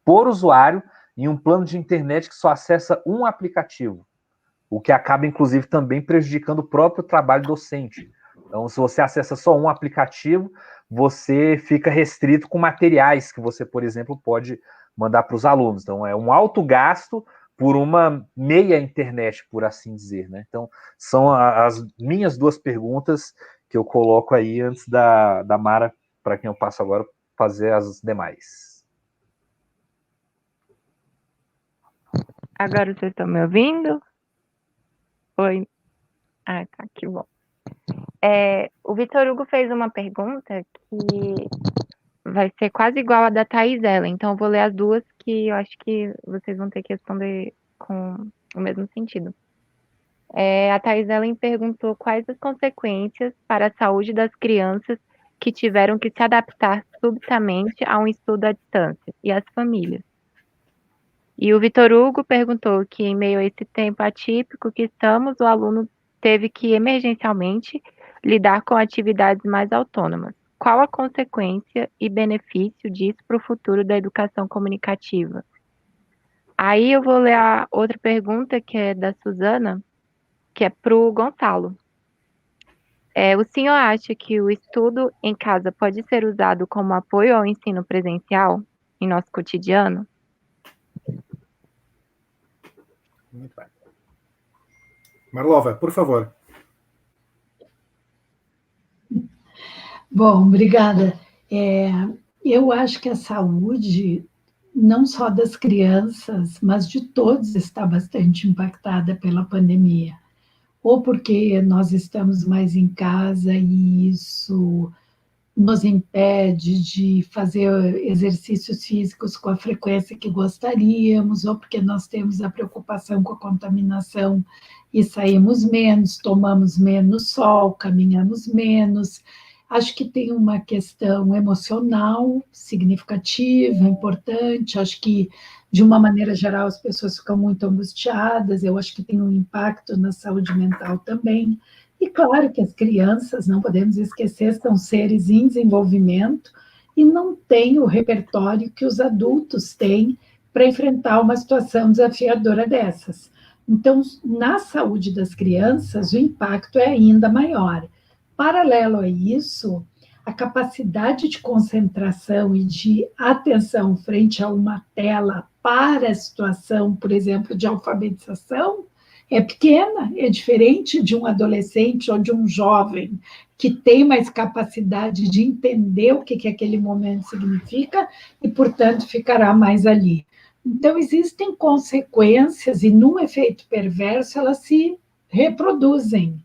Speaker 1: por usuário em um plano de internet que só acessa um aplicativo, o que acaba, inclusive, também prejudicando o próprio trabalho docente. Então, se você acessa só um aplicativo, você fica restrito com materiais que você, por exemplo, pode mandar para os alunos. Então, é um alto gasto por uma meia internet, por assim dizer, né? Então, são as minhas duas perguntas que eu coloco aí antes da Mara, para quem eu passo agora, fazer as demais.
Speaker 4: Agora vocês estão me ouvindo? Oi? Ah, tá, que bom. O Vitor Hugo fez uma pergunta que vai ser quase igual a da Thais Ellen, então eu vou ler as duas que eu acho que vocês vão ter que responder com o mesmo sentido. A Thais Ellen perguntou quais as consequências para a saúde das crianças que tiveram que se adaptar subitamente a um estudo à distância, e as famílias. E o Vitor Hugo perguntou que, em meio a esse tempo atípico que estamos, o aluno teve que, emergencialmente, lidar com atividades mais autônomas. Qual a consequência e benefício disso para o futuro da educação comunicativa? Aí eu vou ler a outra pergunta, que é da Suzana, que é para o Gonçalo. O senhor acha que o estudo em casa pode ser usado como apoio ao ensino presencial em nosso cotidiano?
Speaker 3: Muito bem. Marlova, por favor.
Speaker 2: Bom, obrigada. Eu acho que a saúde, não só das crianças, mas de todos, está bastante impactada pela pandemia. Ou porque nós estamos mais em casa e isso nos impede de fazer exercícios físicos com a frequência que gostaríamos, ou porque nós temos a preocupação com a contaminação e saímos menos, tomamos menos sol, caminhamos menos. Acho que tem uma questão emocional significativa, importante. Acho que, de uma maneira geral, as pessoas ficam muito angustiadas. Eu acho que tem um impacto na saúde mental também. E claro que as crianças, não podemos esquecer, são seres em desenvolvimento e não têm o repertório que os adultos têm para enfrentar uma situação desafiadora dessas. Então, na saúde das crianças, o impacto é ainda maior. Paralelo a isso, a capacidade de concentração e de atenção frente a uma tela para a situação, por exemplo, de alfabetização, é pequena, é diferente de um adolescente ou de um jovem que tem mais capacidade de entender o que aquele momento significa e, portanto, ficará mais ali. Então, existem consequências e, num efeito perverso, elas se reproduzem,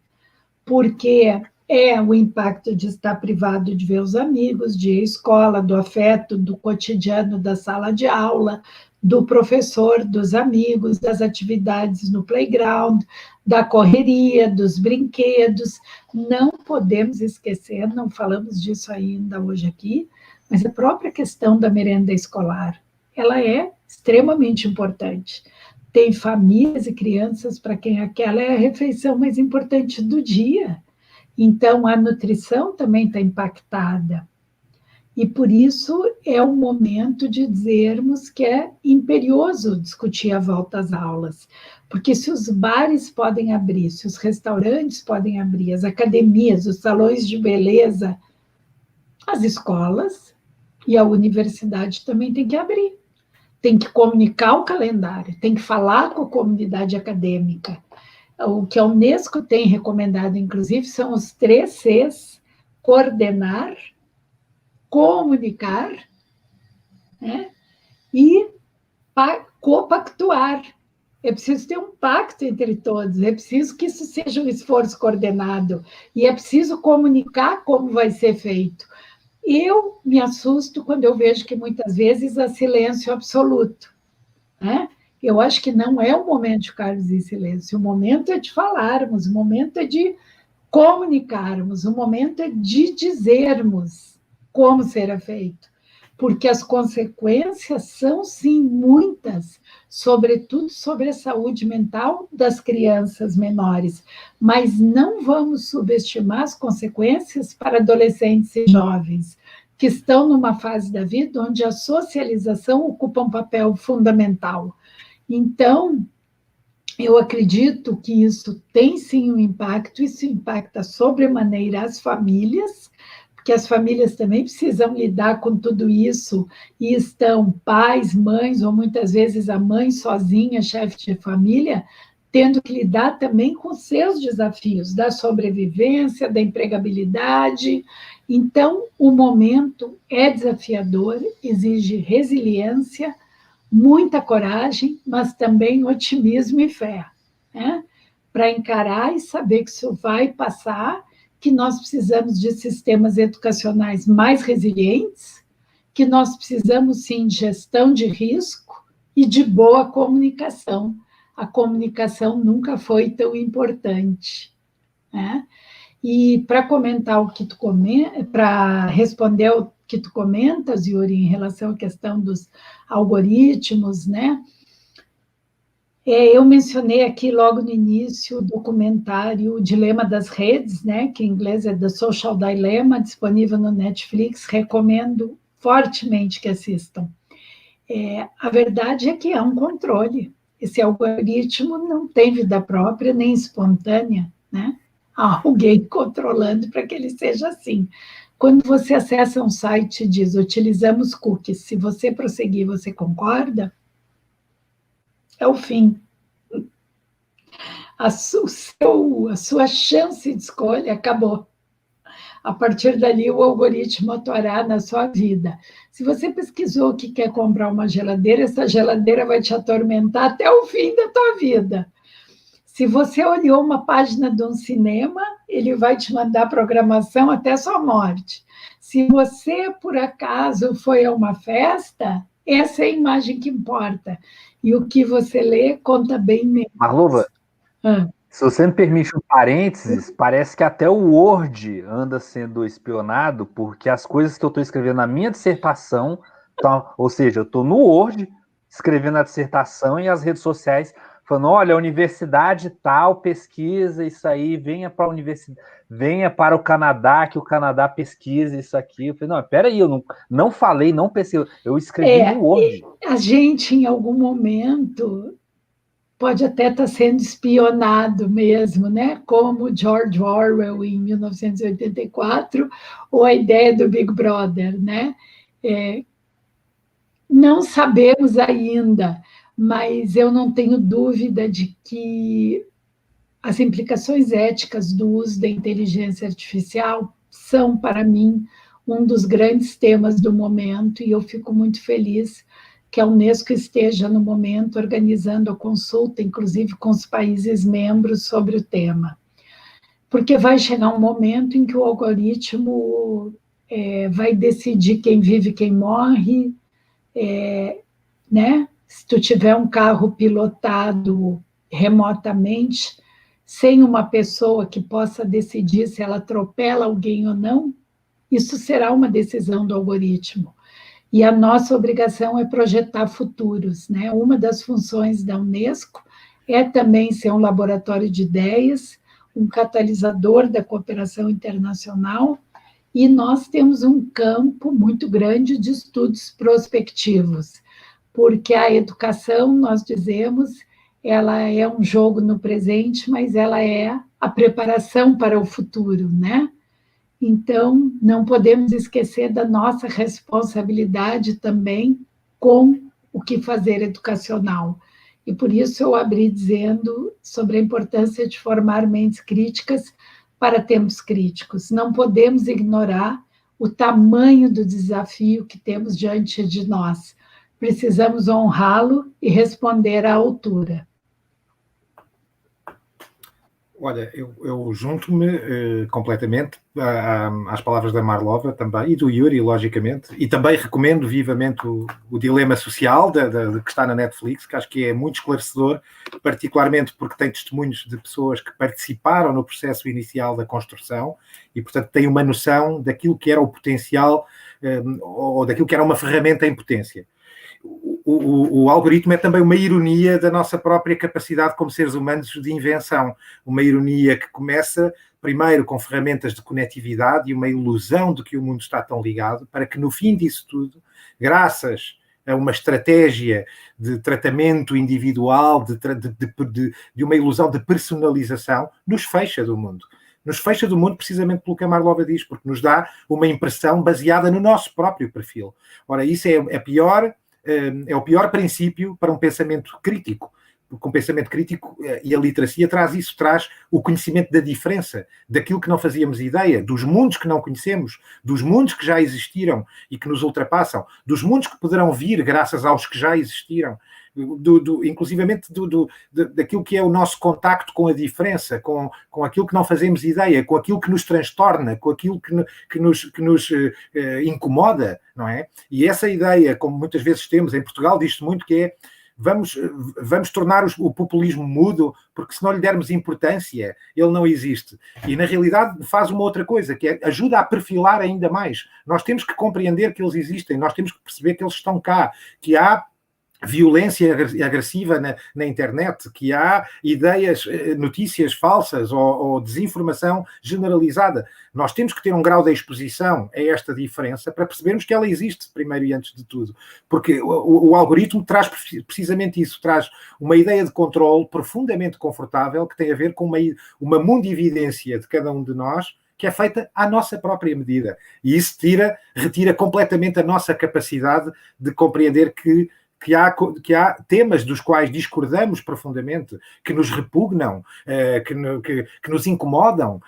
Speaker 2: porque é o impacto de estar privado de ver os amigos, de ir à escola, do afeto, do cotidiano da sala de aula, do professor, dos amigos, das atividades no playground, da correria, dos brinquedos. Não podemos esquecer, não falamos disso ainda hoje aqui, mas a própria questão da merenda escolar, ela é extremamente importante. Tem famílias e crianças para quem aquela é a refeição mais importante do dia. Então, a nutrição também está impactada. E por isso é o momento de dizermos que é imperioso discutir a volta às aulas. Porque se os bares podem abrir, se os restaurantes podem abrir, as academias, os salões de beleza, as escolas e a universidade também tem que abrir. Tem que comunicar o calendário, tem que falar com a comunidade acadêmica. O que a Unesco tem recomendado, inclusive, são os 3 Cs: coordenar, comunicar, né, e copactuar. É preciso ter um pacto entre todos, é preciso que isso seja um esforço coordenado, e é preciso comunicar como vai ser feito. Eu me assusto quando eu vejo que muitas vezes há silêncio absoluto, né? Eu acho que não é o momento de ficarmos em silêncio, o momento é de falarmos, o momento é de comunicarmos, o momento é de dizermos como será feito, porque as consequências são, sim, muitas, sobretudo sobre a saúde mental das crianças menores, mas não vamos subestimar as consequências para adolescentes e jovens, que estão numa fase da vida onde a socialização ocupa um papel fundamental. Então, eu acredito que isso tem, sim, um impacto, isso impacta sobremaneira as famílias, porque as famílias também precisam lidar com tudo isso, e estão pais, mães, ou muitas vezes a mãe sozinha, chefe de família, tendo que lidar também com seus desafios, da sobrevivência, da empregabilidade. Então, o momento é desafiador, exige resiliência, muita coragem, mas também otimismo e fé, né? Para encarar e saber que isso vai passar, que nós precisamos de sistemas educacionais mais resilientes, que nós precisamos, sim, de gestão de risco e de boa comunicação. A comunicação nunca foi tão importante, né? E para comentar o que tu comenta, para responder o que tu comentas, Yuri, em relação à questão dos algoritmos, né? Eu mencionei aqui logo no início o documentário O Dilema das Redes, né? Que em inglês é The Social Dilemma, disponível no Netflix, recomendo fortemente que assistam. A verdade é que há um controle. Esse algoritmo não tem vida própria nem espontânea, né? Há alguém controlando para que ele seja assim. Quando você acessa um site e diz, utilizamos cookies, se você prosseguir, você concorda? É o fim. A sua chance de escolha acabou. A partir dali, o algoritmo atuará na sua vida. Se você pesquisou que quer comprar uma geladeira, essa geladeira vai te atormentar até o fim da tua vida. Se você olhou uma página de um cinema, ele vai te mandar programação até a sua morte. Se você, por acaso, foi a uma festa, essa é a imagem que importa. E o que você lê conta bem menos.
Speaker 1: Marluva, se você me permite um parênteses, parece que até o Word anda sendo espionado, porque as coisas que eu estou escrevendo na minha dissertação, ou seja, eu estou no Word escrevendo a dissertação e as redes sociais falando, olha, a universidade tal pesquisa isso aí, venha para a universidade, venha para o Canadá, que o Canadá pesquisa isso aqui. Eu falei, não, peraí, eu não falei, não pesquisei, eu escrevi no Word.
Speaker 2: A gente, em algum momento, pode até estar sendo espionado mesmo, né? Como George Orwell em 1984, ou a ideia do Big Brother, né? Não sabemos ainda, mas eu não tenho dúvida de que as implicações éticas do uso da inteligência artificial são, para mim, um dos grandes temas do momento, e eu fico muito feliz que a Unesco esteja, no momento, organizando a consulta, inclusive com os países membros, sobre o tema. Porque vai chegar um momento em que o algoritmo vai decidir quem vive e quem morre, né? Se tu tiver um carro pilotado remotamente, sem uma pessoa que possa decidir se ela atropela alguém ou não, isso será uma decisão do algoritmo. E a nossa obrigação é projetar futuros, né? Uma das funções da Unesco é também ser um laboratório de ideias, um catalisador da cooperação internacional, e nós temos um campo muito grande de estudos prospectivos, porque a educação, nós dizemos, ela é um jogo no presente, mas ela é a preparação para o futuro, né? Então, não podemos esquecer da nossa responsabilidade também com o que fazer educacional. E por isso eu abri dizendo sobre a importância de formar mentes críticas para tempos críticos. Não podemos ignorar o tamanho do desafio que temos diante de nós. Precisamos honrá-lo e responder à altura.
Speaker 3: Olha, eu junto-me completamente às palavras da Marlova também, e do Yuri, logicamente, e também recomendo vivamente o Dilema Social que está na Netflix, que acho que é muito esclarecedor, particularmente porque tem testemunhos de pessoas que participaram no processo inicial da construção e, portanto, têm uma noção daquilo que era o potencial ou daquilo que era uma ferramenta em potência. O algoritmo é também uma ironia da nossa própria capacidade como seres humanos de invenção. Uma ironia que começa, primeiro, com ferramentas de conectividade e uma ilusão de que o mundo está tão ligado, para que no fim disso tudo, graças a uma estratégia de tratamento individual, de uma ilusão de personalização, nos fecha do mundo. Nos fecha do mundo precisamente pelo que a Marlova diz, porque nos dá uma impressão baseada no nosso próprio perfil. Ora, isso é o pior princípio para um pensamento crítico, porque um pensamento crítico e a literacia traz o conhecimento da diferença, daquilo que não fazíamos ideia, dos mundos que não conhecemos, dos mundos que já existiram e que nos ultrapassam, dos mundos que poderão vir graças aos que já existiram, inclusivamente daquilo que é o nosso contacto com a diferença, com aquilo que não fazemos ideia, com aquilo que nos transtorna, com aquilo que nos incomoda, não é? E essa ideia, como muitas vezes temos em Portugal, diz-se muito que é vamos tornar o populismo mudo, porque se não lhe dermos importância, ele não existe. E, na realidade, faz uma outra coisa, que é ajuda a perfilar ainda mais. Nós temos que compreender que eles existem, nós temos que perceber que eles estão cá, que há violência agressiva na internet, que há notícias falsas ou desinformação generalizada. Nós temos que ter um grau de exposição a esta diferença para percebermos que ela existe, primeiro e antes de tudo. Porque o algoritmo traz precisamente isso, traz uma ideia de controle profundamente confortável que tem a ver com uma mundividência de cada um de nós, que é feita à nossa própria medida. E isso retira completamente a nossa capacidade de compreender que há temas dos quais discordamos profundamente, que nos repugnam, que nos incomodam,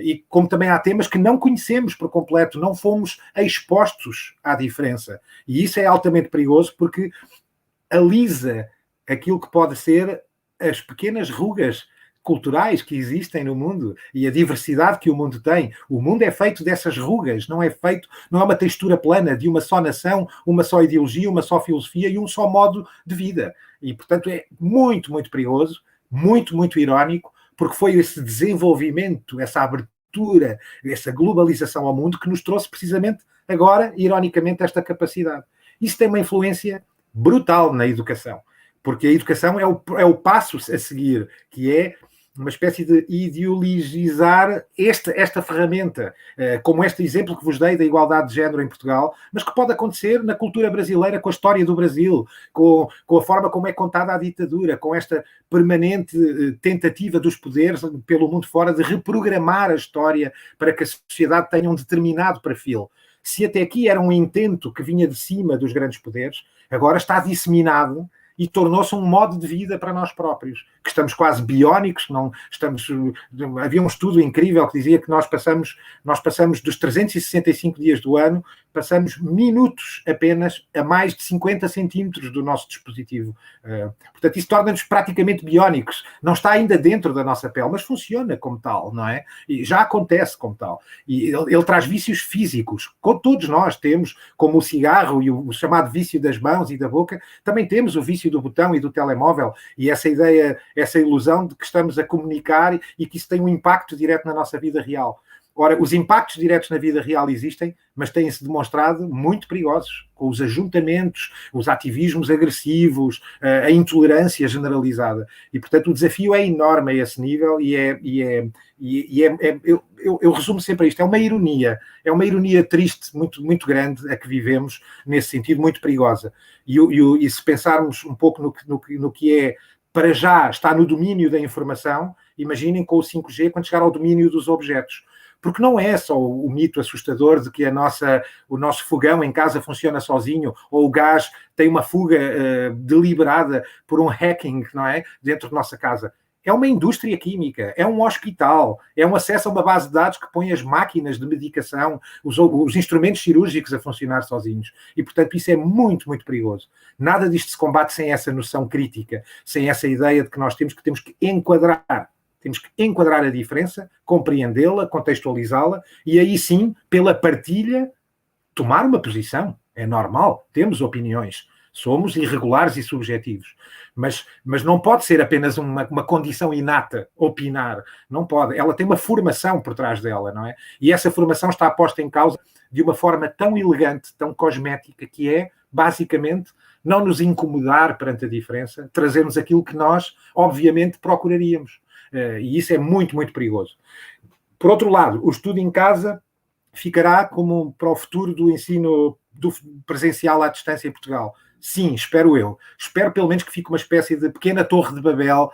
Speaker 3: e como também há temas que não conhecemos por completo, não fomos expostos à diferença. E isso é altamente perigoso porque alisa aquilo que pode ser as pequenas rugas culturais que existem no mundo e a diversidade que o mundo tem. O mundo é feito dessas rugas, não é uma textura plana de uma só nação, uma só ideologia, uma só filosofia e um só modo de vida. E, portanto, é muito, muito perigoso, muito, muito irónico, porque foi esse desenvolvimento, essa abertura, essa globalização ao mundo que nos trouxe precisamente agora, ironicamente, esta capacidade. Isso tem uma influência brutal na educação, porque a educação é o passo a seguir, que é uma espécie de ideologizar esta ferramenta, como este exemplo que vos dei da igualdade de género em Portugal, mas que pode acontecer na cultura brasileira, com a história do Brasil, com a forma como é contada a ditadura, com esta permanente tentativa dos poderes pelo mundo fora de reprogramar a história para que a sociedade tenha um determinado perfil. Se até aqui era um intento que vinha de cima dos grandes poderes, agora está disseminado e tornou-se um modo de vida para nós próprios, que estamos quase biónicos, havia um estudo incrível que dizia que nós passamos dos 365 dias do ano passamos minutos apenas a mais de 50 centímetros do nosso dispositivo. Portanto, isso torna-nos praticamente biónicos. Não está ainda dentro da nossa pele, mas funciona como tal, não é? E já acontece como tal. E ele traz vícios físicos. Todos nós temos, como o cigarro e o chamado vício das mãos e da boca, também temos o vício do botão e do telemóvel. E essa ideia, essa ilusão de que estamos a comunicar e que isso tem um impacto direto na nossa vida real. Ora, os impactos diretos na vida real existem, mas têm-se demonstrado muito perigosos, com os ajuntamentos, os ativismos agressivos, a intolerância generalizada. E, portanto, o desafio é enorme a esse nível eu resumo sempre isto, é uma ironia triste, muito, muito grande a que vivemos, nesse sentido, muito perigosa. E se pensarmos um pouco no que é, para já, está no domínio da informação, imaginem com o 5G quando chegar ao domínio dos objetos. Porque não é só o mito assustador de que o nosso fogão em casa funciona sozinho, ou o gás tem uma fuga deliberada por um hacking, não é? Dentro da nossa casa. É uma indústria química, é um hospital, é um acesso a uma base de dados que põe as máquinas de medicação, os instrumentos cirúrgicos a funcionar sozinhos. E, portanto, isso é muito, muito perigoso. Nada disto se combate sem essa noção crítica, sem essa ideia de que nós temos que enquadrar. Temos que enquadrar a diferença, compreendê-la, contextualizá-la e aí sim, pela partilha, tomar uma posição. É normal, temos opiniões, somos irregulares e subjetivos. Mas não pode ser apenas uma condição inata, opinar. Não pode. Ela tem uma formação por trás dela, não é? E essa formação está posta em causa de uma forma tão elegante, tão cosmética, que é, basicamente, não nos incomodar perante a diferença, trazermos aquilo que nós, obviamente, procuraríamos. E isso é muito, muito perigoso. Por outro lado, o estudo em casa ficará como para o futuro do ensino presencial à distância em Portugal. Sim, espero eu. Espero pelo menos que fique uma espécie de pequena torre de Babel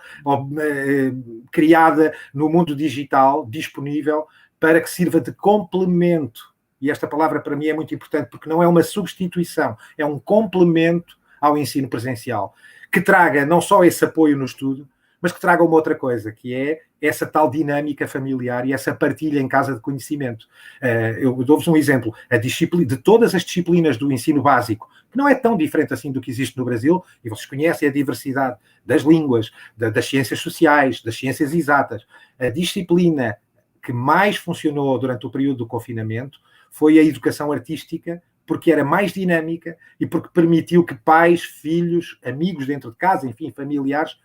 Speaker 3: criada no mundo digital, disponível, para que sirva de complemento. E esta palavra para mim é muito importante, porque não é uma substituição, é um complemento ao ensino presencial, que traga não só esse apoio no estudo, mas que traga uma outra coisa, que é essa tal dinâmica familiar e essa partilha em casa de conhecimento. Eu dou-vos um exemplo. A disciplina, de todas as disciplinas do ensino básico, que não é tão diferente assim do que existe no Brasil, e vocês conhecem a diversidade das línguas, das ciências sociais, das ciências exatas, a disciplina que mais funcionou durante o período do confinamento foi a educação artística, porque era mais dinâmica e porque permitiu que pais, filhos, amigos dentro de casa, enfim, familiares,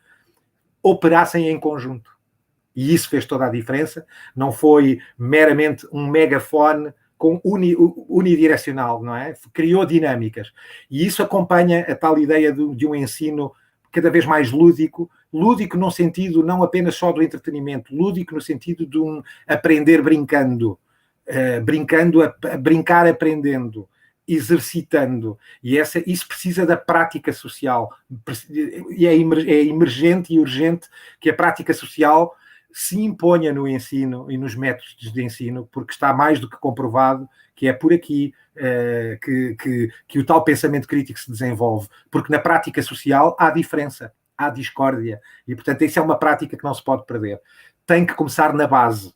Speaker 3: operassem em conjunto. E isso fez toda a diferença. Não foi meramente um megafone unidirecional, não é? Criou dinâmicas. E isso acompanha a tal ideia de um ensino cada vez mais lúdico no sentido não apenas só do entretenimento, lúdico no sentido de um aprender brincando, brincar aprendendo, exercitando, e isso precisa da prática social, e é emergente e urgente que a prática social se imponha no ensino e nos métodos de ensino, porque está mais do que comprovado que é por aqui que o tal pensamento crítico se desenvolve, porque na prática social há diferença, há discórdia, e portanto isso é uma prática que não se pode perder. Tem que começar na base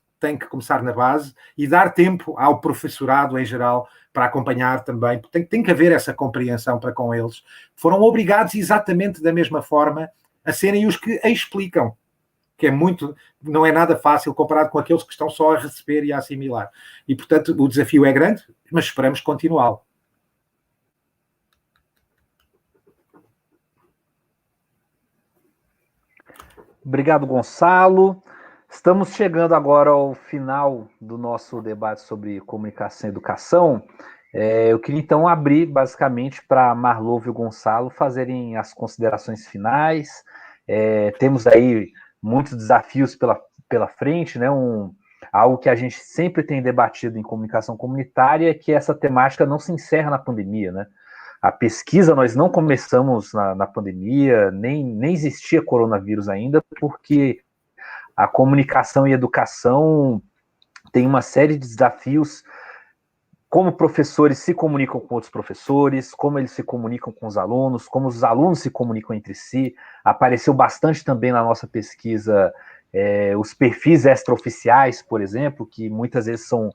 Speaker 3: e dar tempo ao professorado em geral para acompanhar também, porque tem que haver essa compreensão para com eles. Foram obrigados exatamente da mesma forma a serem os que a explicam, que não é nada fácil comparado com aqueles que estão só a receber e a assimilar. E, portanto, o desafio é grande, mas esperamos continuá-lo.
Speaker 1: Obrigado, Gonçalo. Estamos chegando agora ao final do nosso debate sobre comunicação e educação. Eu queria, então, abrir, basicamente, para Marlove e o Gonçalo fazerem as considerações finais. Temos aí muitos desafios pela frente, né? Algo que a gente sempre tem debatido em comunicação comunitária, que essa temática não se encerra na pandemia, né? A pesquisa, nós não começamos na pandemia, nem existia coronavírus ainda, porque a comunicação e a educação tem uma série de desafios, como professores se comunicam com outros professores, como eles se comunicam com os alunos, como os alunos se comunicam entre si. Apareceu bastante também na nossa pesquisa os perfis extraoficiais, por exemplo, que muitas vezes são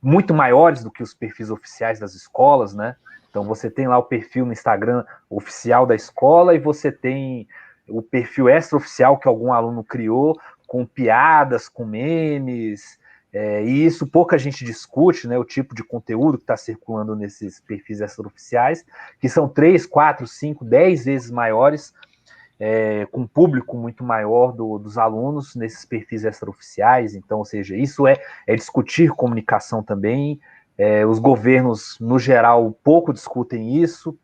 Speaker 1: muito maiores do que os perfis oficiais das escolas, né? Então você tem lá o perfil no Instagram oficial da escola e você tem o perfil extraoficial que algum aluno criou, com piadas, com memes, e isso pouca gente discute, né? O tipo de conteúdo que está circulando nesses perfis extraoficiais, que são 3, 4, 5, 10 vezes maiores, com um público muito maior dos alunos nesses perfis extraoficiais. Então, ou seja, isso é discutir comunicação também. Os governos, no geral, pouco discutem isso.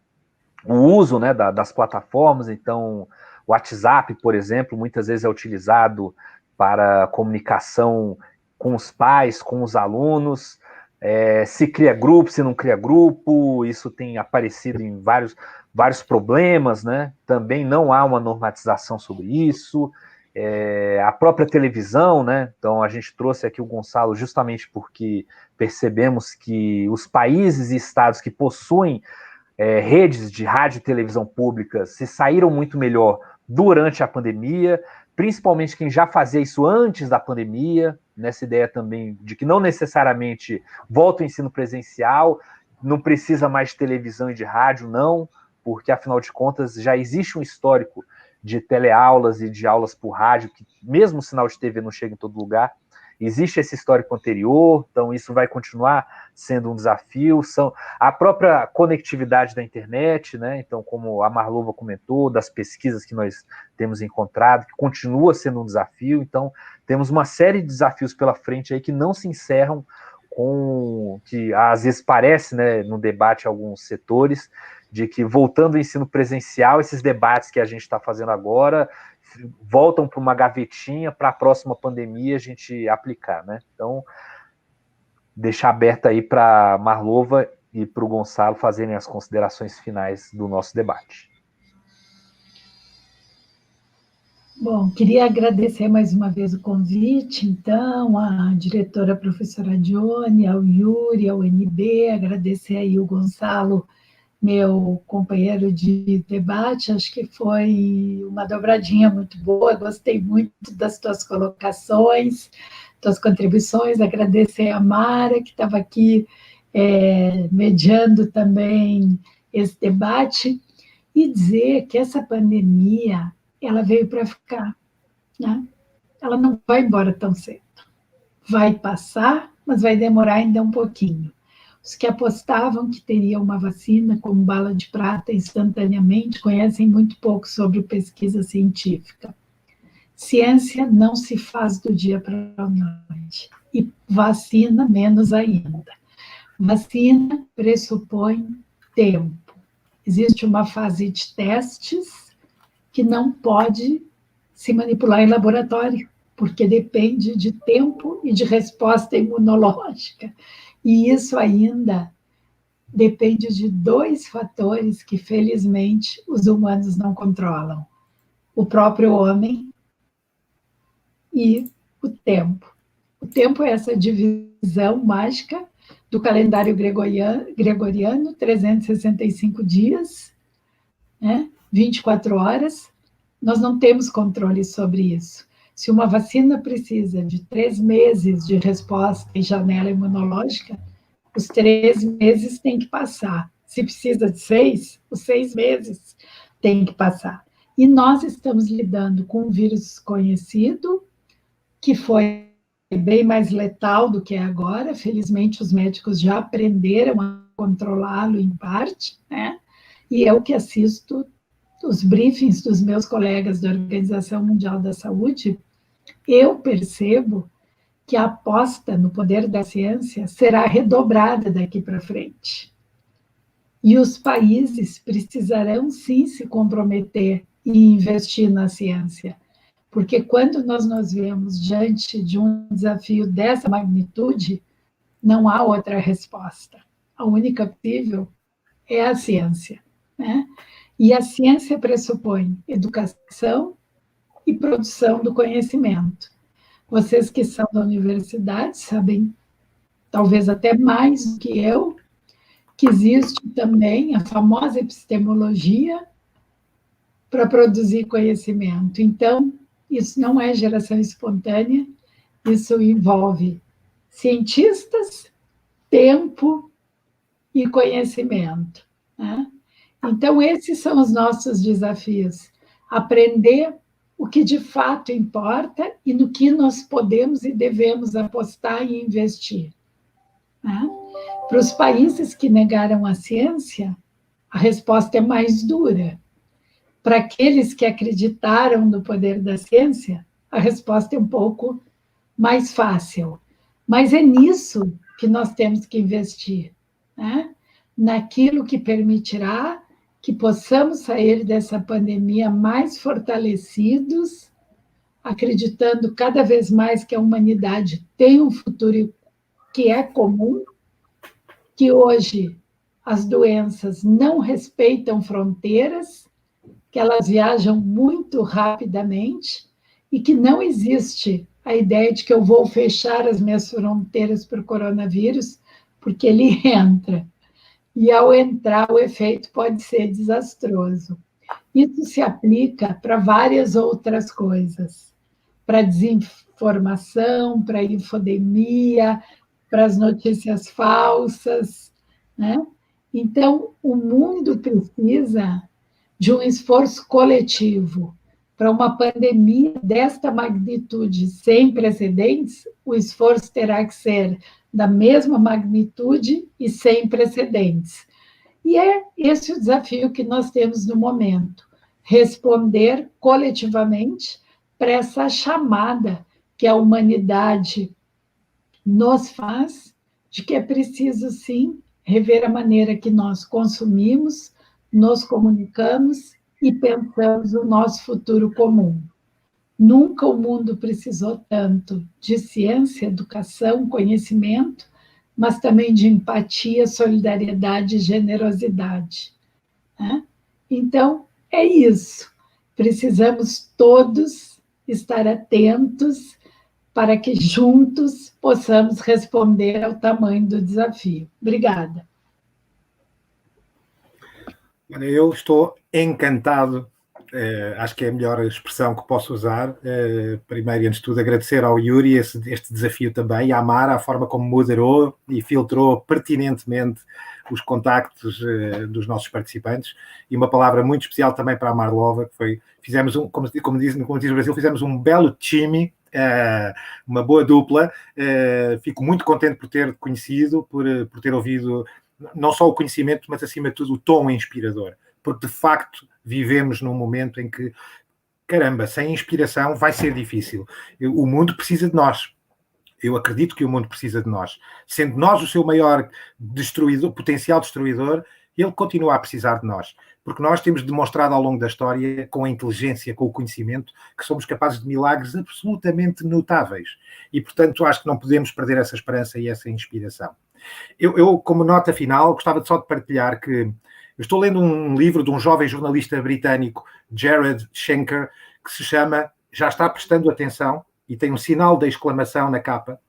Speaker 1: O uso, né, das plataformas, então, o WhatsApp, por exemplo, muitas vezes é utilizado para comunicação com os pais, com os alunos, se cria grupo, se não cria grupo, isso tem aparecido em vários problemas, né? Também não há uma normatização sobre isso. A própria televisão, né? Então a gente trouxe aqui o Gonçalo justamente porque percebemos que os países e estados que possuem redes de rádio e televisão públicas se saíram muito melhor durante a pandemia, principalmente quem já fazia isso antes da pandemia, nessa ideia também de que não necessariamente volta o ensino presencial, não precisa mais de televisão e de rádio, não, porque afinal de contas já existe um histórico de teleaulas e de aulas por rádio, que mesmo o sinal de TV não chega em todo lugar, existe esse histórico anterior, então isso vai continuar sendo um desafio. A própria conectividade da internet, né? Então, como a Marlova comentou, das pesquisas que nós temos encontrado, que continua sendo um desafio. Então, temos uma série de desafios pela frente aí que não se encerram com que às vezes parece, né, no debate alguns setores, de que voltando ao ensino presencial, esses debates que a gente está fazendo agora voltam para uma gavetinha para a próxima pandemia a gente aplicar, né? Então, deixar aberto aí para Marlova e para o Gonçalo fazerem as considerações finais do nosso debate.
Speaker 2: Bom, queria agradecer mais uma vez o convite, então, à diretora professora Dione, ao Yuri, ao NB, agradecer aí o Gonçalo, meu companheiro de debate, acho que foi uma dobradinha muito boa, gostei muito das tuas colocações, tuas contribuições, agradecer a Mara, que estava aqui mediando também esse debate, e dizer que essa pandemia, ela veio para ficar, né? Ela não vai embora tão cedo, vai passar, mas vai demorar ainda um pouquinho. Os que apostavam que teria uma vacina como bala de prata instantaneamente conhecem muito pouco sobre pesquisa científica. Ciência não se faz do dia para a noite, e vacina menos ainda. Vacina pressupõe tempo. Existe uma fase de testes que não pode se manipular em laboratório, porque depende de tempo e de resposta imunológica. E isso ainda depende de 2 fatores que, felizmente, os humanos não controlam: o próprio homem e o tempo. O tempo é essa divisão mágica do calendário gregoriano, 365 dias, né? 24 horas. Nós não temos controle sobre isso. Se uma vacina precisa de 3 meses de resposta em janela imunológica, os 3 meses têm que passar. Se precisa de 6, os 6 meses têm que passar. E nós estamos lidando com um vírus desconhecido, que foi bem mais letal do que é agora. Felizmente, os médicos já aprenderam a controlá-lo em parte, né? E é o que assisto os briefings dos meus colegas da Organização Mundial da Saúde, eu percebo que a aposta no poder da ciência será redobrada daqui para frente. E os países precisarão, sim, se comprometer e investir na ciência, porque quando nós nos vemos diante de um desafio dessa magnitude, não há outra resposta. A única possível é a ciência, né? E a ciência pressupõe educação e produção do conhecimento. Vocês que são da universidade sabem, talvez até mais do que eu, que existe também a famosa epistemologia para produzir conhecimento. Então, isso não é geração espontânea, isso envolve cientistas tempo e conhecimento, né? Então, esses são os nossos desafios. Aprender o que de fato importa e no que nós podemos e devemos apostar e investir, né? Para os países que negaram a ciência, a resposta é mais dura. Para aqueles que acreditaram no poder da ciência, a resposta é um pouco mais fácil. Mas é nisso que nós temos que investir, né? Naquilo que permitirá que possamos sair dessa pandemia mais fortalecidos, acreditando cada vez mais que a humanidade tem um futuro que é comum, que hoje as doenças não respeitam fronteiras, que elas viajam muito rapidamente e que não existe a ideia de que eu vou fechar as minhas fronteiras para o coronavírus, porque ele entra. E, ao entrar, o efeito pode ser desastroso. Isso se aplica para várias outras coisas, para desinformação, para infodemia, para as notícias falsas, né? Então, o mundo precisa de um esforço coletivo. Para uma pandemia desta magnitude sem precedentes, o esforço terá que ser da mesma magnitude e sem precedentes. E é esse o desafio que nós temos no momento: responder coletivamente para essa chamada que a humanidade nos faz, de que é preciso, sim, rever a maneira que nós consumimos, nos comunicamos e pensamos o nosso futuro comum. Nunca o mundo precisou tanto de ciência, educação, conhecimento, mas também de empatia, solidariedade e generosidade, né? Então, é isso. Precisamos todos estar atentos para que juntos possamos responder ao tamanho do desafio. Obrigada.
Speaker 3: Eu estou encantado, acho que é a melhor expressão que posso usar. Primeiro, antes de tudo, agradecer ao Yuri este desafio também, e à Mara, a forma como moderou e filtrou pertinentemente os contactos dos nossos participantes, e uma palavra muito especial também para a Marlova, que foi, fizemos como diz o Brasil, fizemos um belo time, uma boa dupla. Fico muito contente por ter conhecido, por ter ouvido não só o conhecimento, mas acima de tudo o tom inspirador, porque de facto vivemos num momento em que, caramba, sem inspiração vai ser difícil. O mundo precisa de nós. Eu acredito que o mundo precisa de nós. Sendo nós o seu maior potencial destruidor, ele continua a precisar de nós. Porque nós temos demonstrado ao longo da história, com a inteligência, com o conhecimento, que somos capazes de milagres absolutamente notáveis. E, portanto, acho que não podemos perder essa esperança e essa inspiração. Eu, como nota final, gostava só de partilhar que eu estou lendo um livro de um jovem jornalista britânico, Jared Schenker, que se chama Já está prestando atenção, e tem um sinal de exclamação na capa,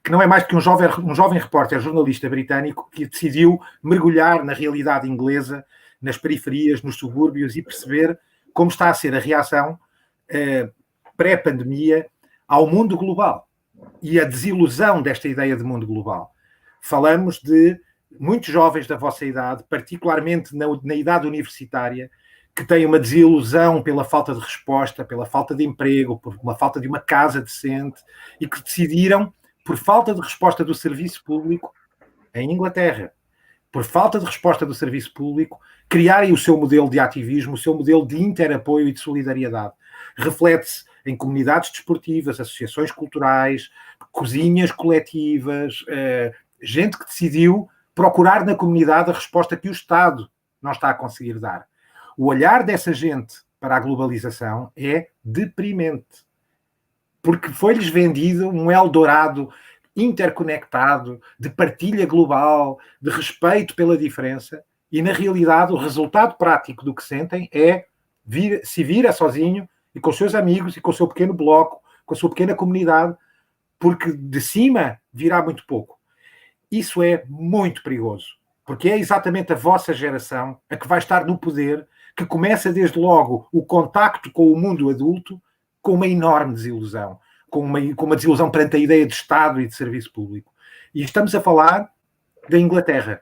Speaker 3: que não é mais do que um jovem repórter jornalista britânico que decidiu mergulhar na realidade inglesa, nas periferias, nos subúrbios, e perceber como está a ser a reação pré-pandemia ao mundo global e a desilusão desta ideia de mundo global. Falamos de muitos jovens da vossa idade, particularmente na idade universitária, que têm uma desilusão pela falta de resposta, pela falta de emprego, por uma falta de uma casa decente, e que decidiram, por falta de resposta do serviço público, em Inglaterra, por falta de resposta do serviço público, criarem o seu modelo de ativismo, o seu modelo de interapoio e de solidariedade. Reflete-se em comunidades desportivas, associações culturais, cozinhas coletivas, gente que decidiu procurar na comunidade a resposta que o Estado não está a conseguir dar. O olhar dessa gente para a globalização é deprimente, porque foi-lhes vendido um Eldorado interconectado, de partilha global, de respeito pela diferença, e na realidade o resultado prático do que sentem é se vira sozinho e com os seus amigos e com o seu pequeno bloco, com a sua pequena comunidade, porque de cima virá muito pouco. Isso é muito perigoso, porque é exatamente a vossa geração a que vai estar no poder, que começa desde logo o contacto com o mundo adulto com uma enorme desilusão, com uma desilusão perante a ideia de Estado e de serviço público. E estamos a falar da Inglaterra.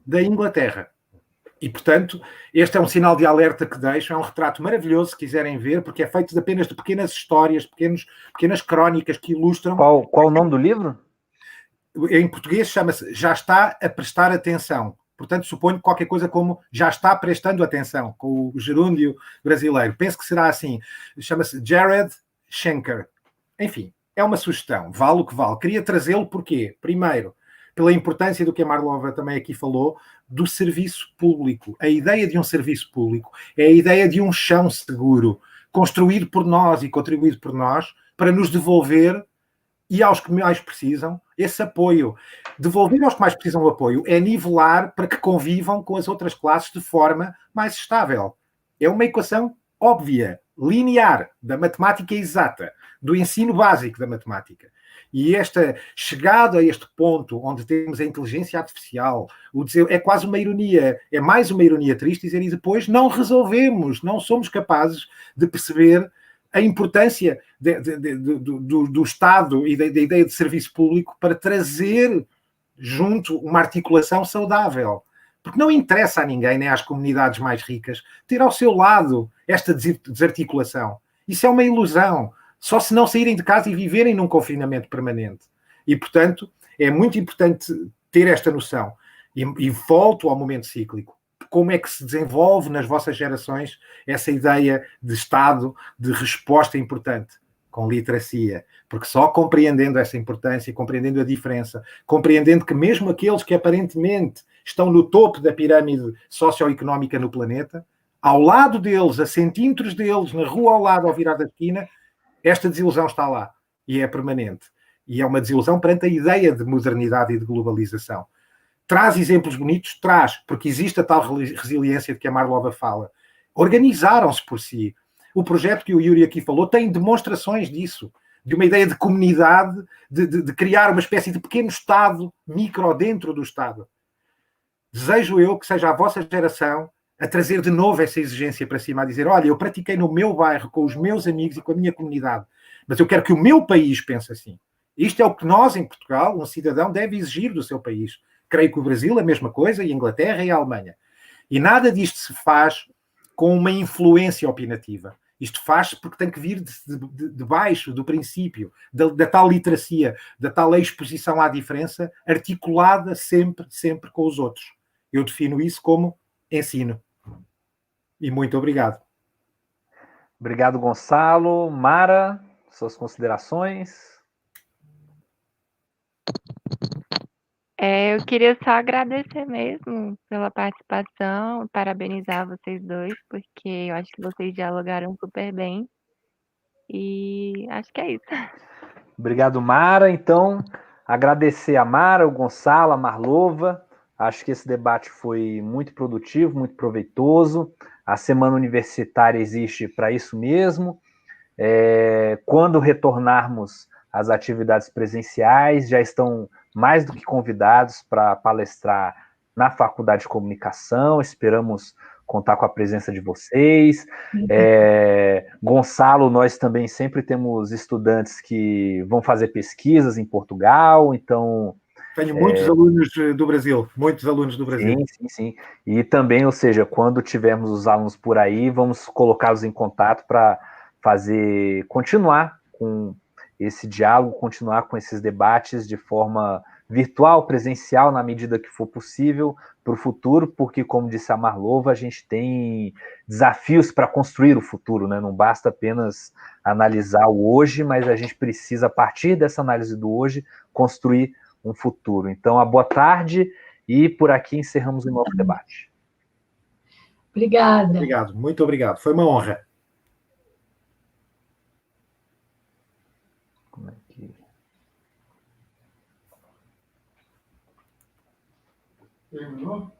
Speaker 3: Da Inglaterra. E, portanto, este é um sinal de alerta que deixo, é um retrato maravilhoso, se quiserem ver, porque é feito apenas de pequenas histórias, pequenas crónicas que ilustram...
Speaker 1: Qual o nome do livro?
Speaker 3: Em português chama-se Já está a prestar atenção. Portanto, suponho qualquer coisa como Já está prestando atenção, com o gerúndio brasileiro. Penso que será assim. Chama-se Jared Schenker. Enfim, é uma sugestão. Vale o que vale. Queria trazê-lo porquê? Primeiro, pela importância do que a Marlova também aqui falou, do serviço público. A ideia de um serviço público é a ideia de um chão seguro, construído por nós e contribuído por nós, para nos devolver, e aos que mais precisam, esse apoio. Devolver aos que mais precisam o apoio é nivelar para que convivam com as outras classes de forma mais estável. É uma equação óbvia, linear, da matemática exata, do ensino básico da matemática. E esta chegada a este ponto onde temos a inteligência artificial, é quase uma ironia, é mais uma ironia triste dizer, e depois não resolvemos, não somos capazes de perceber a importância do Estado e da ideia de serviço público para trazer junto uma articulação saudável. Porque não interessa a ninguém, nem às comunidades mais ricas, ter ao seu lado esta desarticulação. Isso é uma ilusão. Só se não saírem de casa e viverem num confinamento permanente. E, portanto, é muito importante ter esta noção. E volto ao momento cíclico. Como é que se desenvolve nas vossas gerações essa ideia de Estado, de resposta importante? Com literacia. Porque só compreendendo essa importância, compreendendo a diferença, compreendendo que mesmo aqueles que aparentemente estão no topo da pirâmide socioeconómica no planeta, ao lado deles, a centímetros deles, na rua ao lado, ao virar da esquina, esta desilusão está lá. E é permanente. E é uma desilusão perante a ideia de modernidade e de globalização. Traz exemplos bonitos? Traz, porque existe a tal resiliência de que a Marlova fala. Organizaram-se por si. O projeto que o Yuri aqui falou tem demonstrações disso, de uma ideia de comunidade, de criar uma espécie de pequeno Estado, micro dentro do Estado. Desejo eu que seja a vossa geração a trazer de novo essa exigência para cima, a dizer, olha, eu pratiquei no meu bairro, com os meus amigos e com a minha comunidade, mas eu quero que o meu país pense assim. Isto é o que nós, em Portugal, um cidadão deve exigir do seu país. Creio que o Brasil, a mesma coisa, e a Inglaterra e a Alemanha. E nada disto se faz com uma influência opinativa. Isto faz-se porque tem que vir de baixo, do princípio, da tal literacia, da tal exposição à diferença, articulada sempre com os outros. Eu defino isso como ensino. E muito obrigado.
Speaker 1: Obrigado, Gonçalo. Mara, suas considerações?
Speaker 4: Eu queria só agradecer mesmo pela participação, parabenizar vocês dois, porque eu acho que vocês dialogaram super bem. E acho que é isso.
Speaker 1: Obrigado, Mara. Então, agradecer a Mara, o Gonçalo, a Marlova. Acho que esse debate foi muito produtivo, muito proveitoso. A Semana Universitária existe para isso mesmo. Quando retornarmos às atividades presenciais, já estão mais do que convidados para palestrar na Faculdade de Comunicação. Esperamos contar com a presença de vocês. Gonçalo, nós também sempre temos estudantes que vão fazer pesquisas em Portugal, então...
Speaker 3: Tenho muitos alunos do Brasil, muitos alunos do Brasil.
Speaker 1: Sim. E também, ou seja, quando tivermos os alunos por aí, vamos colocá-los em contato para continuar com esse diálogo, continuar com esses debates de forma virtual, presencial, na medida que for possível, para o futuro, porque, como disse a Marlova, a gente tem desafios para construir o futuro, né? Não basta apenas analisar o hoje, mas a gente precisa, a partir dessa análise do hoje, construir um futuro. Então, a boa tarde, e por aqui encerramos o nosso debate.
Speaker 2: Obrigada.
Speaker 3: Obrigado, muito obrigado. Foi uma honra.
Speaker 1: Como é que...
Speaker 3: Terminou?